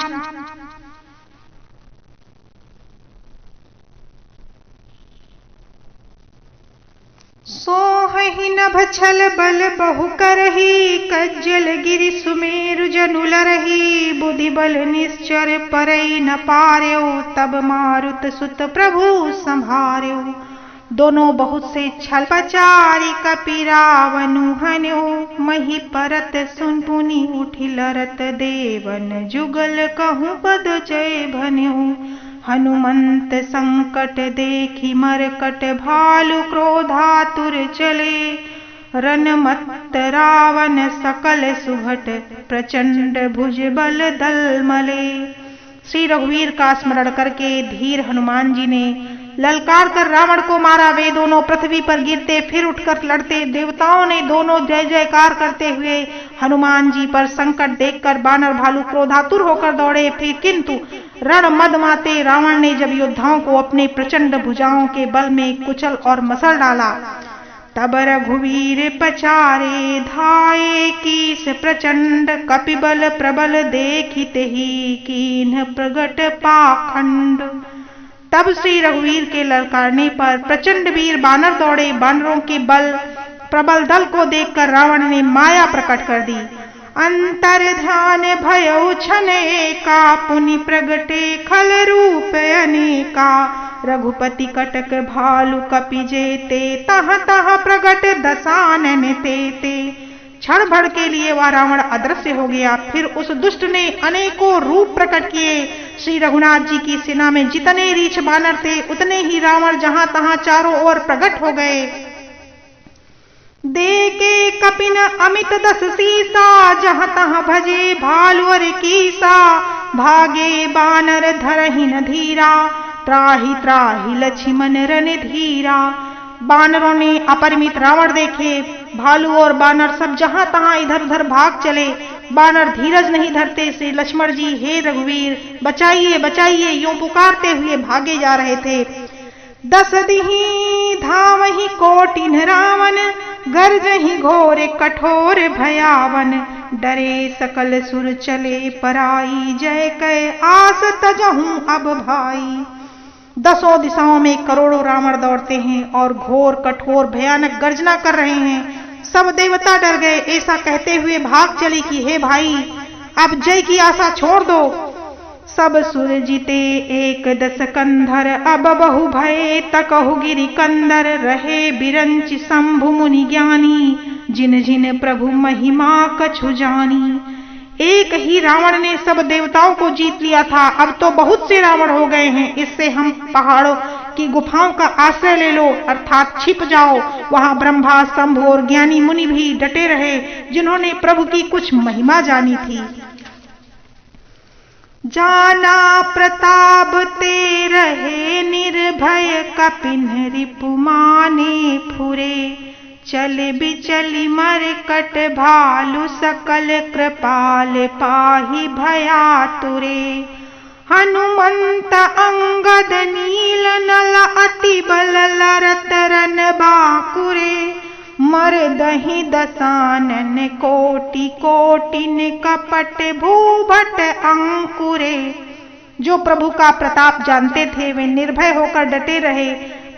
सोहहि नभ छल बल बहु करही। कज्जल गिरि सुमेरु जनु लरही, बुद्धि बल निश्चर परई न पार्यो। तब मारुत सुत प्रभु संभार्यो। दोनों बहुत से छल पचारी, कपि रावनु हन्यो। मही परत सुन पुनि उठि लरत, देवन जुगल कहूँ पद जय भन्यो। हनुमंत संकट देखि मरकट, भालु क्रोधातुर चले। रनमत्त रावण सकल सुभट, प्रचंड भुज बल दल मले। श्री रघुवीर का स्मरण करके धीर हनुमान जी ने ललकार कर रावण को मारा। वे दोनों पृथ्वी पर गिरते फिर उठकर लड़ते। देवताओं ने दोनों जय जयकार करते हुए हनुमान जी पर संकट देखकर बानर भालू क्रोधातुर होकर दौड़े। फिर किंतु रण मदमाते रावण ने जब योद्धाओं को अपने प्रचंड भुजाओं के बल में कुचल और मसल डाला, तब रघुवीर पचारे धाये कीस प्रचंड। कपिबल प्रबल देखित ही कीन्ह प्रगट पाखंड। तब श्री रघुवीर के ललकारने पर प्रचंड वीर बानर दौड़े। बानरों के बल प्रबल दल को देखकर रावण ने माया प्रकट कर दी। अंतर ध्यान भयउ छन एका, पुनि प्रगटे खल रूप अनेका। रघुपति कटक भालु कपि जेते, तह तह प्रगट दसानन तेते। क्षण भर के लिए वह रावण अदृश्य हो गया। फिर उस दुष्ट ने अनेकों रूप प्रकट किए। श्री रघुनाथ जी की सेना में जितने रीछ बानर थे उतने ही रावण जहां तहां चारों ओर प्रकट हो गए। देके कपिन अमित दस सीसा, जहां तहां भजे भालुअर कीसा। भागे बानर धरहि न धीरा, त्राहि त्राहि लक्ष्मण रन धीरा। बानरों ने अपरिमित रावण देखे। भालू और बानर सब जहां तहां इधर उधर भाग चले। बानर धीरज नहीं धरते। श्री लक्ष्मण जी हे रघुवीर बचाइए बचाइए यूं पुकारते हुए भागे जा रहे थे। दस दिही धावहि कोटिन रावण, गर्जहि घोर कठोर भयावन। डरे सकल सुर चले पराई, जय कै आस तजहूं अब भाई। दसों दिशाओं में करोड़ों रावण दौड़ते हैं और घोर कठोर भयानक गर्जना कर रहे हैं। सब देवता डर गए। ऐसा कहते हुए भाग चले कि हे भाई अब जय की आशा छोड़ दो। सब सुर जीते एक दस कंधर, अब बहु भय तकहु गिरि कंदर। रहे बिरंच शंभु मुनि ज्ञानी, जिन जिन प्रभु महिमा कछु जानी। एक ही रावण ने सब देवताओं को जीत लिया था, अब तो बहुत से रावण हो गए हैं। इससे हम पहाड़ों की गुफाओं का आश्रय ले लो, अर्थात छिप जाओ। वहां ब्रह्मा शंभु और ज्ञानी मुनि भी डटे रहे, जिन्होंने प्रभु की कुछ महिमा जानी थी। जाना प्रताप ते रहे निर्भय, कपिन रिपुमाने फुरे। चल बिचलि मरकट भालु, सकल कृपाल पाहि भयातुरे। हनुमंत अंगद नील नल, अति बल लरत रन बाकुरे। मरदहि दसानन कोटि कोटिन, कपट भूभट अंकुरे। जो प्रभु का प्रताप जानते थे वे निर्भय होकर डटे रहे।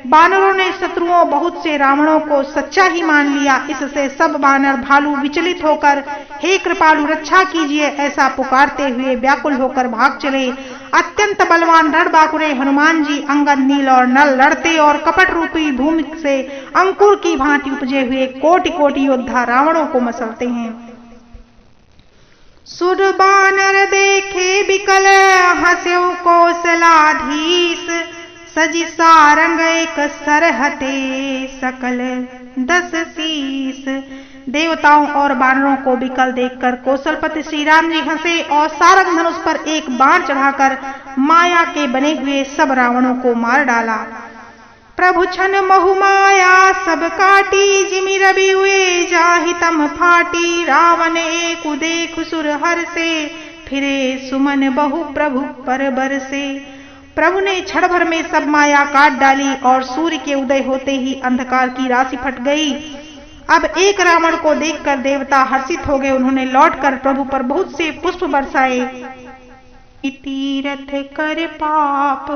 बानरों ने शत्रुओं बहुत से रावणों को सच्चा ही मान लिया। इससे सब बानर भालू विचलित होकर हे कृपालु रक्षा कीजिए ऐसा पुकारते हुए व्याकुल होकर भाग चले। अत्यंत बलवान रणबांकुरे हनुमान जी अंगद नील और नल लड़ते और कपट रूपी भूमि से अंकुर की भांति उपजे हुए कोटि कोटि योद्धा रावणों को मसलते हैं। सुर बानर देखे बिकल, हंस्यौ कौशलाधीश। सजी सारंग एक सरहते, सकल दस शीस। देवताओं और बानरों को बिकल देखकर कौशलपति श्री राम जी हंसे और सारंग धनुष पर एक बाण चढ़ाकर माया के बने हुए सब रावणों को मार डाला। प्रभु छन महु माया सब काटी, जिमि रवि हुए जाहि तम फाटी। रावण एक देख सुर हर से, फिरे सुमन बहु प्रभु पर बरसे। प्रभु ने क्षण भर में सब माया काट डाली और सूर्य के उदय होते ही अंधकार की राशि फट गई। अब एक रावण को देखकर देवता हर्षित हो गए। उन्होंने लौटकर प्रभु पर बहुत से पुष्प बरसाए। तीरथ कर पाप।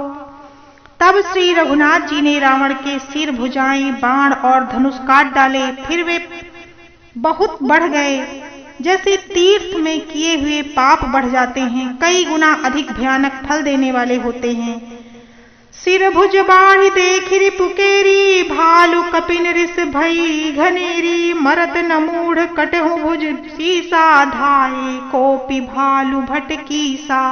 तब श्री रघुनाथ जी ने रावण के सिर, भुजाएं, बाण और धनुष काट डाले। फिर वे बहुत बढ़ गए। जैसे तीर्थ में किए हुए पाप बढ़ जाते हैं, कई गुना अधिक भयानक फल देने वाले होते हैं। सिर भुज बाढ़ देखि रिपुकेरी, भालु कपिन रिस भई घनेरी। मरत न मूढ़ कटहु भुज सीसा, धाये कोपि भालु भटकीसा।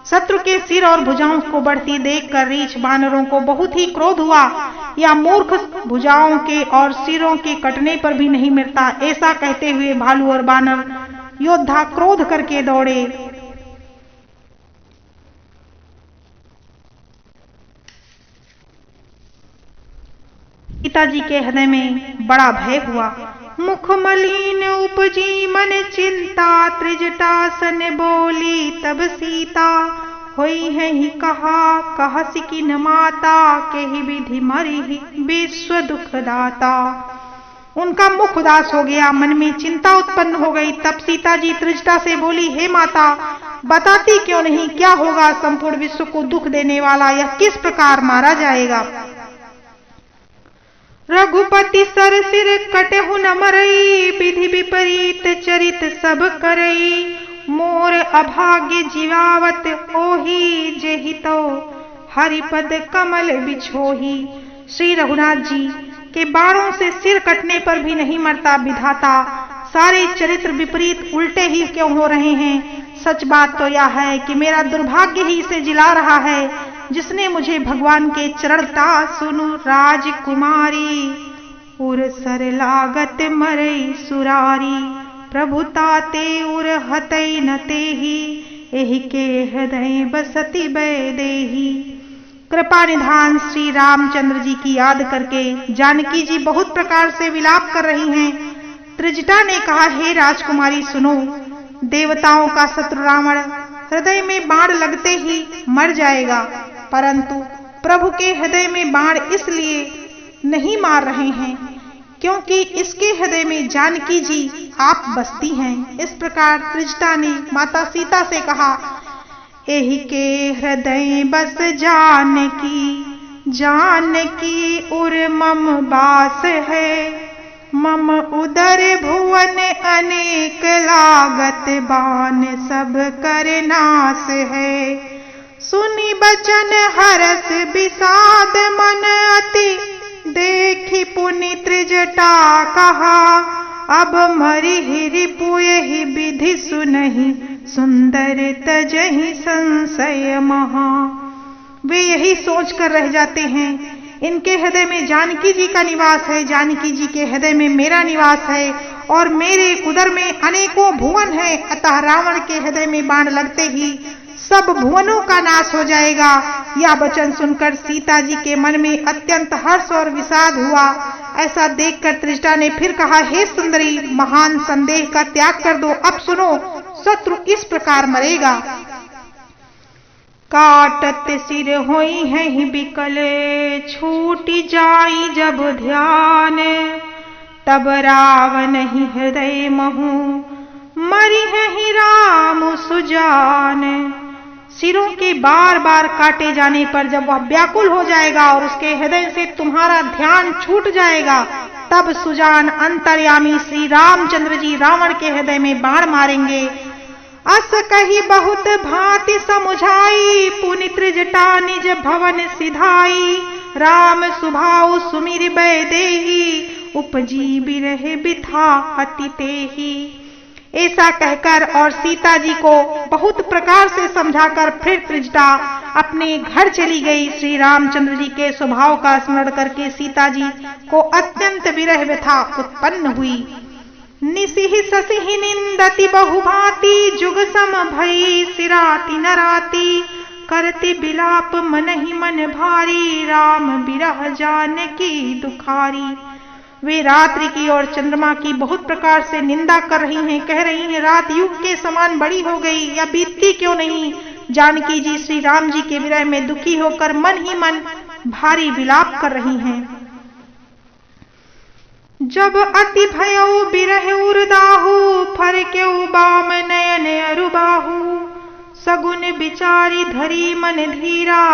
शत्रु के सिर और भुजाओं को बढ़ती देखकर रीछ बानरों को बहुत ही क्रोध हुआ। या मूर्ख भुजाओं के और सिरों के कटने पर भी नहीं मिटता, ऐसा कहते हुए भालू और बानर योद्धा क्रोध करके दौड़े। पिताजी के हृदय में बड़ा भय हुआ। मुख मलिन उपजी मन चिंता, त्रिजटासन बोली तब सीता। होई है ही कहा कहसि कि न माता, केहि विधि मरि विश्व दुख दाता। उनका मुख उदास हो गया, मन में चिंता उत्पन्न हो गई। तब सीता जी त्रिजटा से बोली, हे माता बताती क्यों नहीं, क्या होगा संपूर्ण विश्व को दुख देने वाला, यह किस प्रकार मारा जाएगा। रघुपति सर सिर कटहु न मरई, विधि विपरीत चरित सब करई। मोर अभाग्य जीवावत ओही, जेहि तो हरिपद कमल बिछोही। श्री रघुनाथ जी के बाणों से सिर कटने पर भी नहीं मरता विधाता। सारे चरित्र विपरीत उल्टे ही क्यों हो रहे हैं? सच बात तो यह है कि मेरा दुर्भाग्य ही इसे जिला रहा है, जिसने मुझे भगवान के चरणता सुनु राजकुमारी उर सर लागत मरई सुरारी प्रभुता ते उर हतई न तेहि एहि के हृदय बसति बैदेही। कृपा निधान श्री रामचंद्र जी की याद करके जानकी जी बहुत प्रकार से विलाप कर रही हैं। त्रिजटा ने कहा, हे राजकुमारी सुनो, देवताओं का शत्रु रावण हृदय में बाण लगते ही मर जाएगा, परंतु प्रभु के हृदय में बाण इसलिए नहीं मार रहे हैं क्योंकि इसके हृदय में जानकी जी आप बसती हैं। इस प्रकार त्रिजटा ने माता सीता से कहा, एहि के हृदय बस जानकी उर मम बास है, मम उदर भुवन अनेक लागत बान सब कर नास है। सुनि बचन हरस विषाद मन अति देखी पुनि त्रिजटा कहा, अब मरि रिपुयहि विधि सुनहि सुंदर तजहि संशय महा। वे यही सोच कर रह जाते हैं, इनके हृदय में जानकी जी का निवास है, जानकी जी के हृदय में मेरा निवास है और मेरे उदर में अनेकों भुवन है, अतः रावण के हृदय में बाण लगते ही सब भुवनों का नाश हो जाएगा। यह वचन सुनकर सीता जी के मन में अत्यंत हर्ष और विषाद हुआ। ऐसा देखकर त्रिजटा ने फिर कहा, हे सुंदरी, महान संदेह का त्याग कर दो। अब सुनो, शत्रु इस प्रकार मरेगा। काटत सिर होई है बिकल छूटी जाई जब ध्यान, तब रावण ही हृदय महु मरी है राम सुजान। सिरों के बार बार काटे जाने पर जब वह व्याकुल हो जाएगा और उसके हृदय से तुम्हारा ध्यान छूट जाएगा, तब सुजान अंतर्यामी श्री रामचंद्र जी रावण के हृदय में बाण मारेंगे। अस कही बहुत भांति समुझाई, पुनि त्रिजटा निज भवन सिधाई। राम सुभाउ सुमिर बैदेही, उपजी बिरह बिथा अति तेही। ऐसा कहकर और सीता जी को बहुत प्रकार से समझाकर फिर त्रिजटा अपने घर चली गई। श्री रामचंद्र जी के स्वभाव का स्मरण करके सीता जी को अत्यंत विरह व्यथा उत्पन्न हुई। निसिह ससिह निंदति बहुभांति, जुग सम भई सिराति नराति। करति बिलाप मन ही मन भारी, राम बिरह जानकी दुखारी। वे रात्रि की और चंद्रमा की बहुत प्रकार से निंदा कर रही हैं, कह रही हैं, रात युग के समान बड़ी हो गई, या बीतती क्यों नहीं। जानकी जी श्री राम जी के विरह में दुखी होकर मन ही मन भारी विलाप कर रही हैं। जब अति भयउ बिरह उरदाहु, फरकेउ बाम नयन अरुबाहु। सगुन बिचारी धरी मन धीरा,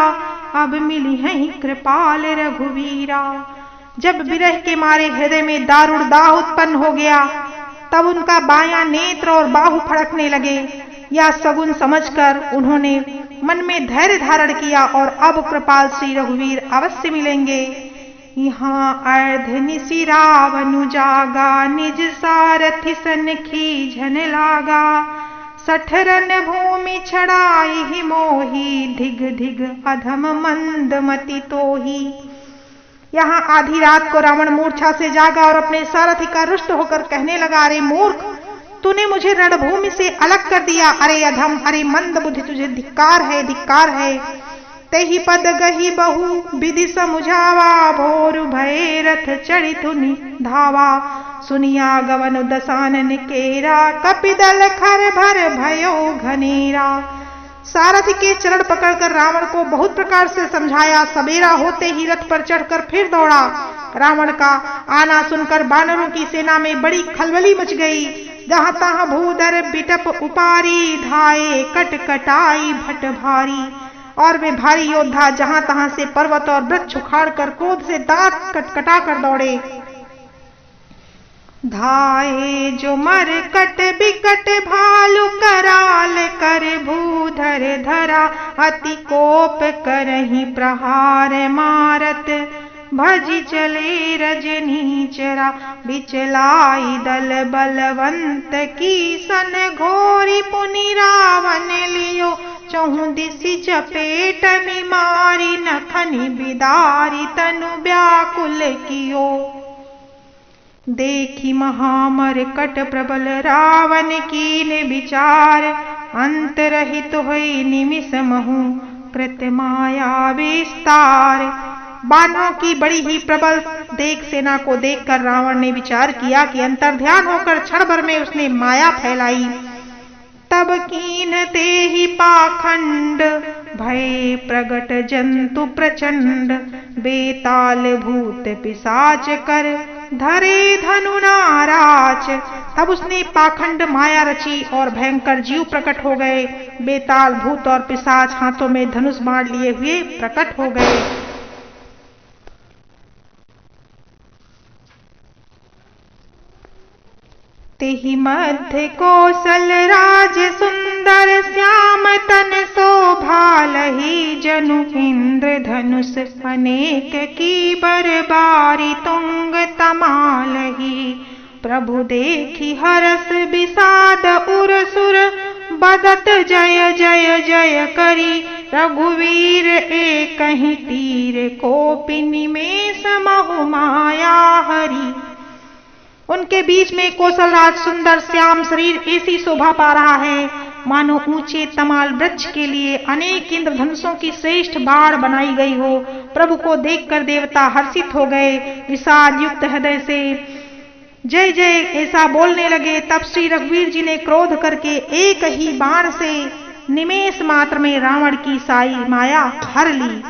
अब मिली है कृपाल रघुवीरा। जब विरह के मारे हृदय में दारुण दाह उत्पन्न हो गया, तब उनका बायां नेत्र और बाहु फड़कने लगे। यह सगुन समझकर उन्होंने मन में धैर्य धारण किया और अब कृपाल श्री रघुवीर अवश्य मिलेंगे। यहाँ अर्ध निशि रावनु जागा, निज सारथि सन खीझन लागा। 60 रन भूमि छड़ाई ही मोही, धिग धिग अधम मंदमति तोही। यहाँ आधी रात को रावण मूर्छा से जागा और अपने सारथी का रुष्ट होकर कहने लगा, अरे मूर्ख, तूने मुझे रणभूमि से अलग कर दिया। अरे अधम, अरे मंद बुद्धि, तुझे धिक्कार है, धिक्कार है। तेहि पद गही बहु विधि समुझावा, भोर भय रथ चढ़ी धुनि धावा। सुनिया गवन दसानन केरा, कपिदल खर भर भयो घनेरा। सारथी के चरण पकड़कर रावण को बहुत प्रकार से समझाया। सवेरा होते ही रथ पर चढ़कर फिर दौड़ा। रावण का आना सुनकर वानरों की सेना में बड़ी खलबली मच गई। जहां तहां भूधर बिटप उपारी, धाये कटकटाई भट भारी। और वे भारी योद्धा जहां तहां से पर्वत और वृक्ष उखाड़ कर क्रोध से दांत कटकटा कर दौड़े। धाये जो मर कट बिकट भालु, कराल कर भूधर धरा। अति कोप करहि प्रहार मारत, भजी चले रजनीचरा, बिचलाई दल बलवंत की सन, घोरी पुनि रावण लियो, चहुं दिसि चपेट मारी, नखनि बिदारी तनु व्याकुल कियो। देखी महामरकट प्रबल रावण कीन विचार, अंत रहित होई निमिष महु कृत माया विस्तार। बानरों की बड़ी ही प्रबल देख सेना को देखकर रावण ने विचार किया कि अंतर्ध्यान होकर क्षण भर में उसने माया फैलाई। तब कीन ते ही पाखंड, भय प्रगट जंतु प्रचंड, बेताल भूत पिशाच कर, धरे धनु नाराज। तब उसने पाखंड माया रची और भयंकर जीव प्रकट हो गए। बेताल भूत और पिशाच हाथों में धनुष बाण लिए हुए प्रकट हो गए। तेहि मध्य कौशल राज सुंदर, श्याम तन शोभा लही, जनु इंद्र धनुष अनेक की बरबारी, तुंग तमालही। प्रभु देखी हरस विषाद उरसुर, बदत जय जय जय करी, रघुवीर एकहि तीर, कोपि निमेष महु माया हरि। उनके बीच में कौशल राज सुंदर श्याम शरीर ऐसी शोभा पा रहा है मानो ऊंचे तमाल वृक्ष के लिए अनेक इंद्रधनुषों की श्रेष्ठ बाढ़ बनाई गई हो। प्रभु को देखकर देवता हर्षित हो गए, विषाद युक्त हृदय से जय जय ऐसा बोलने लगे। तब श्री रघुवीर जी ने क्रोध करके एक ही बाण से निमेष मात्र में रावण की साई माया हर ली।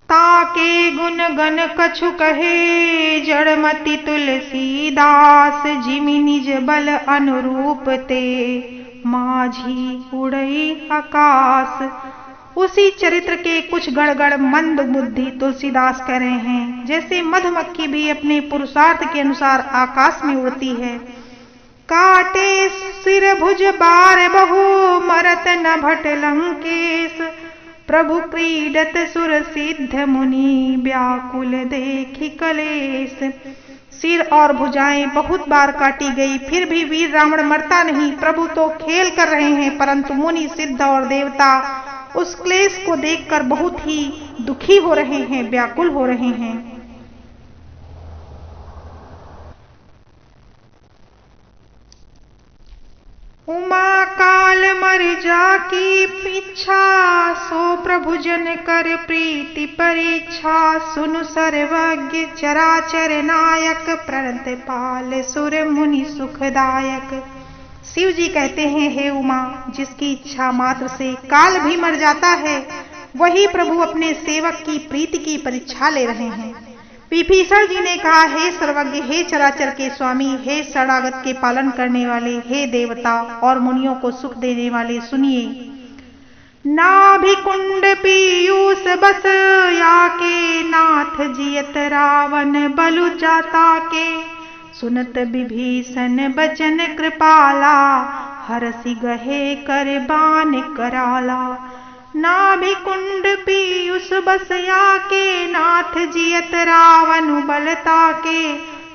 ताके गुण गण कछु कहे, जड़मति तुलसीदास, जिमि निज बल अनुरूप ते, माझी उड़ई आकाश। उसी चरित्र के कुछ गड़गड़ मंद बुद्धि तुलसीदास कह रहे हैं, जैसे मधुमक्खी भी अपने पुरुषार्थ के अनुसार आकाश में उड़ती है। काटे सिर भुज बार बहु, मरत न भट लंकेश, प्रभु क्रीडत सुर सिद्ध मुनि, व्याकुल देखी कलेश। सिर और भुजाएं बहुत बार काटी गई, फिर भी वीर रावण मरता नहीं। प्रभु तो खेल कर रहे हैं, परंतु मुनि सिद्ध और देवता उस क्लेश को देखकर बहुत ही दुखी हो रहे हैं, व्याकुल हो रहे हैं। उमा काल मर जाकी पीछा, सो प्रभु जन कर प्रीति परीक्षा, सुनु सर्वज्ञ चराचर नायक, प्रणत पाल सुर मुनि सुखदायक। शिव जी कहते हैं, हे उमा, जिसकी इच्छा मात्र से काल भी मर जाता है, वही प्रभु अपने सेवक की प्रीति की परीक्षा ले रहे हैं। विभीषण जी ने कहा, हे सर्वज्ञ, हे चराचर के स्वामी, हे शरणागत के पालन करने वाले, हे देवता और मुनियों को सुख देने वाले, सुनिए। नाभि कुंड पीयूष बस, याके नाथ जियत रावण बलु जाता के, सुनत विभीषण बचन कृपाला, हरसि गहे कर बान कराला। नाभि कुंड पीयूष बसया के, नाथ जियत रावण बलता के,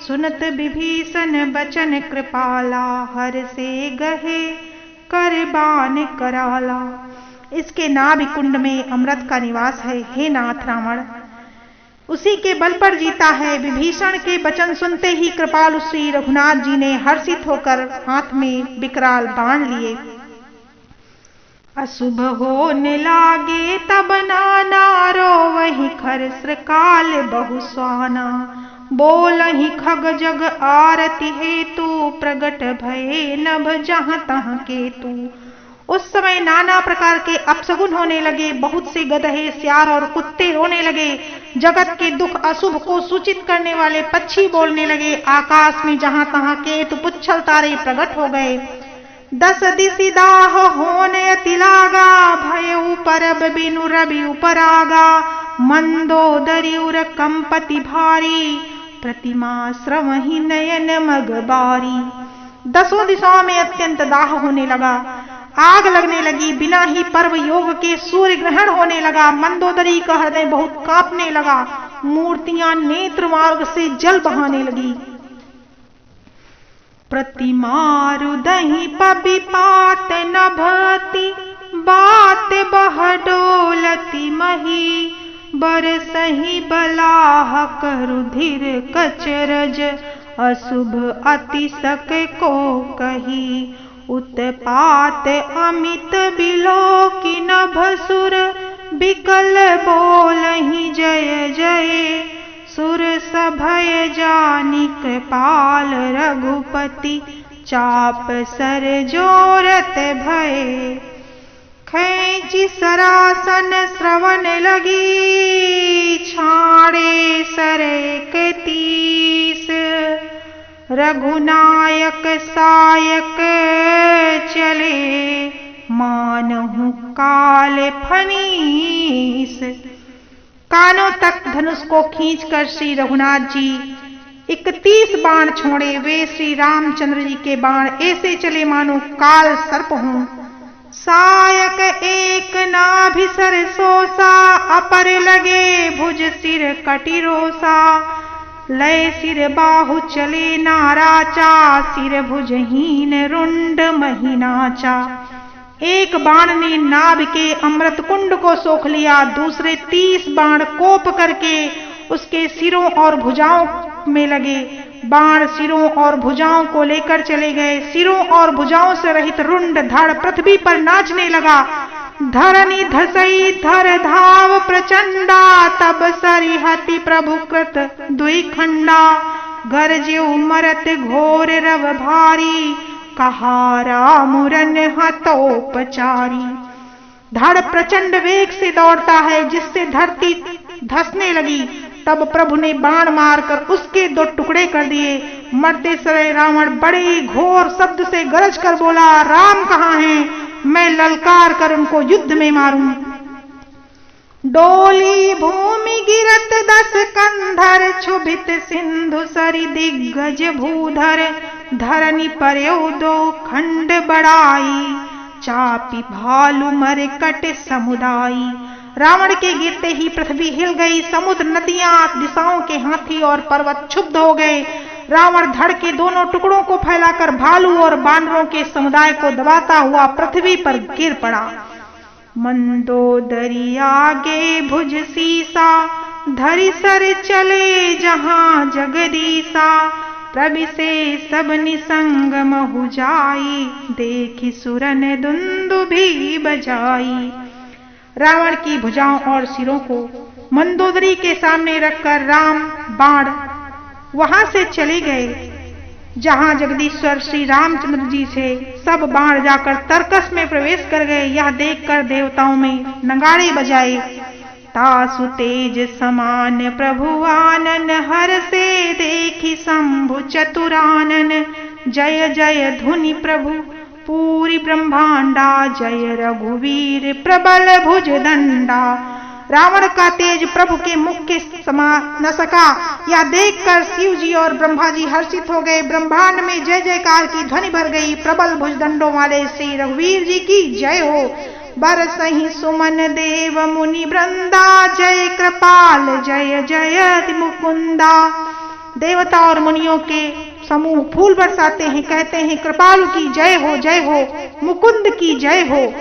सुनत विभीषण बचन कृपाला, हर से गहे कर बान कराला। इसके नाभि कुंड में अमृत का निवास है, हे नाथ रावण, उसी के बल पर जीता है। विभीषण के वचन सुनते ही कृपालु श्री रघुनाथ जी ने हर्षित होकर हाथ में विकराल बाण लिए। अशुभ होने लागे तब नाना, रोवहि खर काल बहु स्वाना, बोलहि खग जग आरती हेतु, प्रगट भये नभ जहाँ तहाँ केतु। उस समय नाना प्रकार के अपशगुन होने लगे, बहुत से गधे, सियार और कुत्ते रोने लगे। जगत के दुख अशुभ को सूचित करने वाले पक्षी बोलने लगे। आकाश में जहाँ तहाँ केतु पुच्छल तारे प्रकट हो गए। 10 दिशि दाह होने अति लागा, भय परब बिनु रवि उपरागा, मंदोदरी उर कंपति भारी, प्रतिमा श्रवहि नयन मगबारी। 10 दिशाओं में अत्यंत दाह होने लगा। आग लगने लगी। बिना ही पर्व योग के सूर्य ग्रहण होने लगा। मंदोदरी का हृदय बहुत कांपने लगा। मूर्तियां नेत्र मार्ग से जल बहाने लगी। प्रतिमारुदहि पबिपात नभति, बात बहडोलति मही। बरसहि बलाहक रुधिर कचरज, अशुभ अति सक को कही। उत्पात अमित बिलोकि नभसुर, बिकल बोलहि जय जय। सुर सभय जानि कृपाल रघुपति, चाप सर जोरत भये। खैंचि सरासन श्रवण लगी, छाड़े सरेक तीस। रघुनायक सायक चले, मानहु काल फनीस। कानों तक धनुष को खींचकर श्री रघुनाथ जी 31 बाण छोड़े। वे श्री रामचंद्र जी के बाण ऐसे चले मानो काल सर्प हों। सायक एक नाभि सरसोसा, अपर लगे भुज सिर कटिरोसा। लय सिर बाहु चले नाराचा, सिर भुजहीन रुंड महीनाचा। एक बाण ने नाभ के अमृत कुंड को सोख लिया। दूसरे 30 बाण कोप करके उसके सिरों और भुजाओं में लगे। बाण सिरों और भुजाओं को लेकर चले गए। सिरों और भुजाओं से रहित रुंड धड़ पृथ्वी पर नाचने लगा। धरनी धसई धर धाव प्रचंडा, तब सरिहति प्रभु कृत द्विखंडा। गरजे उमरत घोर रव भारी, कहारा मुरन हतोपचारी। धड़ प्रचंड वेग से दौड़ता है, जिससे धरती धसने लगी। तब प्रभु ने बाण मारकर उसके 2 टुकड़े कर दिए। मरते समय रावण बड़े घोर शब्द से गरज कर बोला, राम कहाँ हैं? मैं ललकार कर उनको युद्ध में मारूं। डोली भूमि गिरत 10 कंधर, क्षुभित सिंधु सरि दिग्गज भूधर। धरनी पर्यो 2 खंड बढ़ाई, चापी भालू मर कट समुदाई। रावण के गिरते ही पृथ्वी हिल गई। समुद्र, नदियां, दिशाओं के हाथी और पर्वत क्षुब्ध हो गए। रावण धड़ के दोनों टुकड़ों को फैलाकर भालू और बानरों के समुदाय को दबाता हुआ पृथ्वी पर गिर पड़ा। मंदोदरी आगे भुज सीसा, धरि सर चले जहां जगदीसा। प्रभु से सब निसंग महु जाई, देखी सुरन दुंदुभि बजाई। रावण की भुजाओं और सिरों को मंदोदरी के सामने रखकर राम बाण वहां से चले गए जहां जगदीश्वर श्री रामचंद्र जी से सब बाण जाकर तर्कस में प्रवेश कर गए। यह देखकर देवताओं में नगाड़े बजाए। तासु तेज समान प्रभु आनन, हर से देखी शंभु चतुरानन। जय जय धुनि प्रभु पूरी ब्रह्मांडा, जय रघुवीर प्रबल भुज दंडा। रावण का तेज प्रभु के मुख के समा न सका। यह देखकर शिव जी और ब्रह्मा जी हर्षित हो गए। ब्रह्मांड में जय जयकार की ध्वनि भर गई। प्रबल भुजदंडों वाले श्री रघुवीर जी की जय हो। बरसहि सुमन देव मुनि वृंदा, जय कृपाल जय जय मुकुंदा। देवता और मुनियों के समूह फूल बरसाते हैं, कहते हैं कृपालु की जय हो, मुकुंद की जय हो।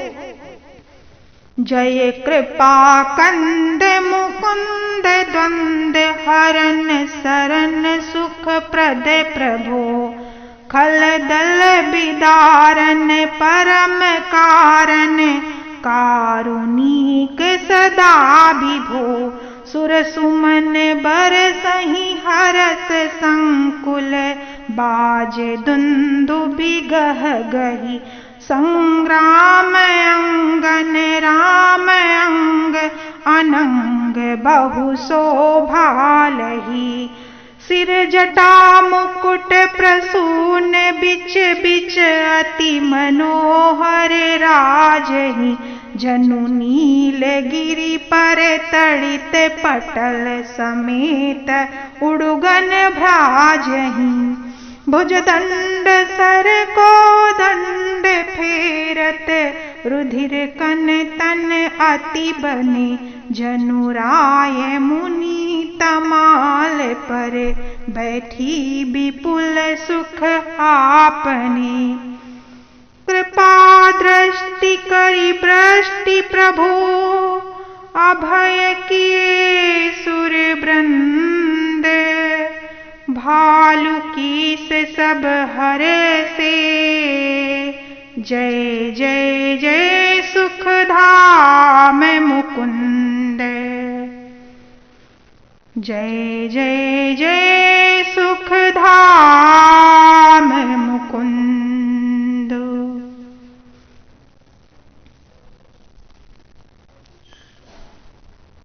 जय कृपा कंद मुकुंद द्वंद हरन शरण सुख प्रद प्रभो। खल दल बिदारन परम कारण, कारुणिक सदा विभो। सुर सुमन बरसहि हरस संकुल, बाज दुंदुभि गह गही। संग्राम अंगन राम अंग, अनंग बहु शोभालहि। सिर जटा मुकुट प्रसून, बिच बिच अति मनोहर राजहि। जनु नील गिरि पर तड़ित, पटल समेत उड़गन भ्राजहि। भुजदंड सर को दंड फेरत, रुधिर कन तन अति बने, जनुराय मुनि तमाल पर, बैठी विपुल सुख आपने। कृपा दृष्टि करि वृष्टि प्रभु, अभय किए सुर वृंद, भालु कीस सब हरे से, जय जय जय सुख धाम मुकुंद। जय जय जय सुख धाम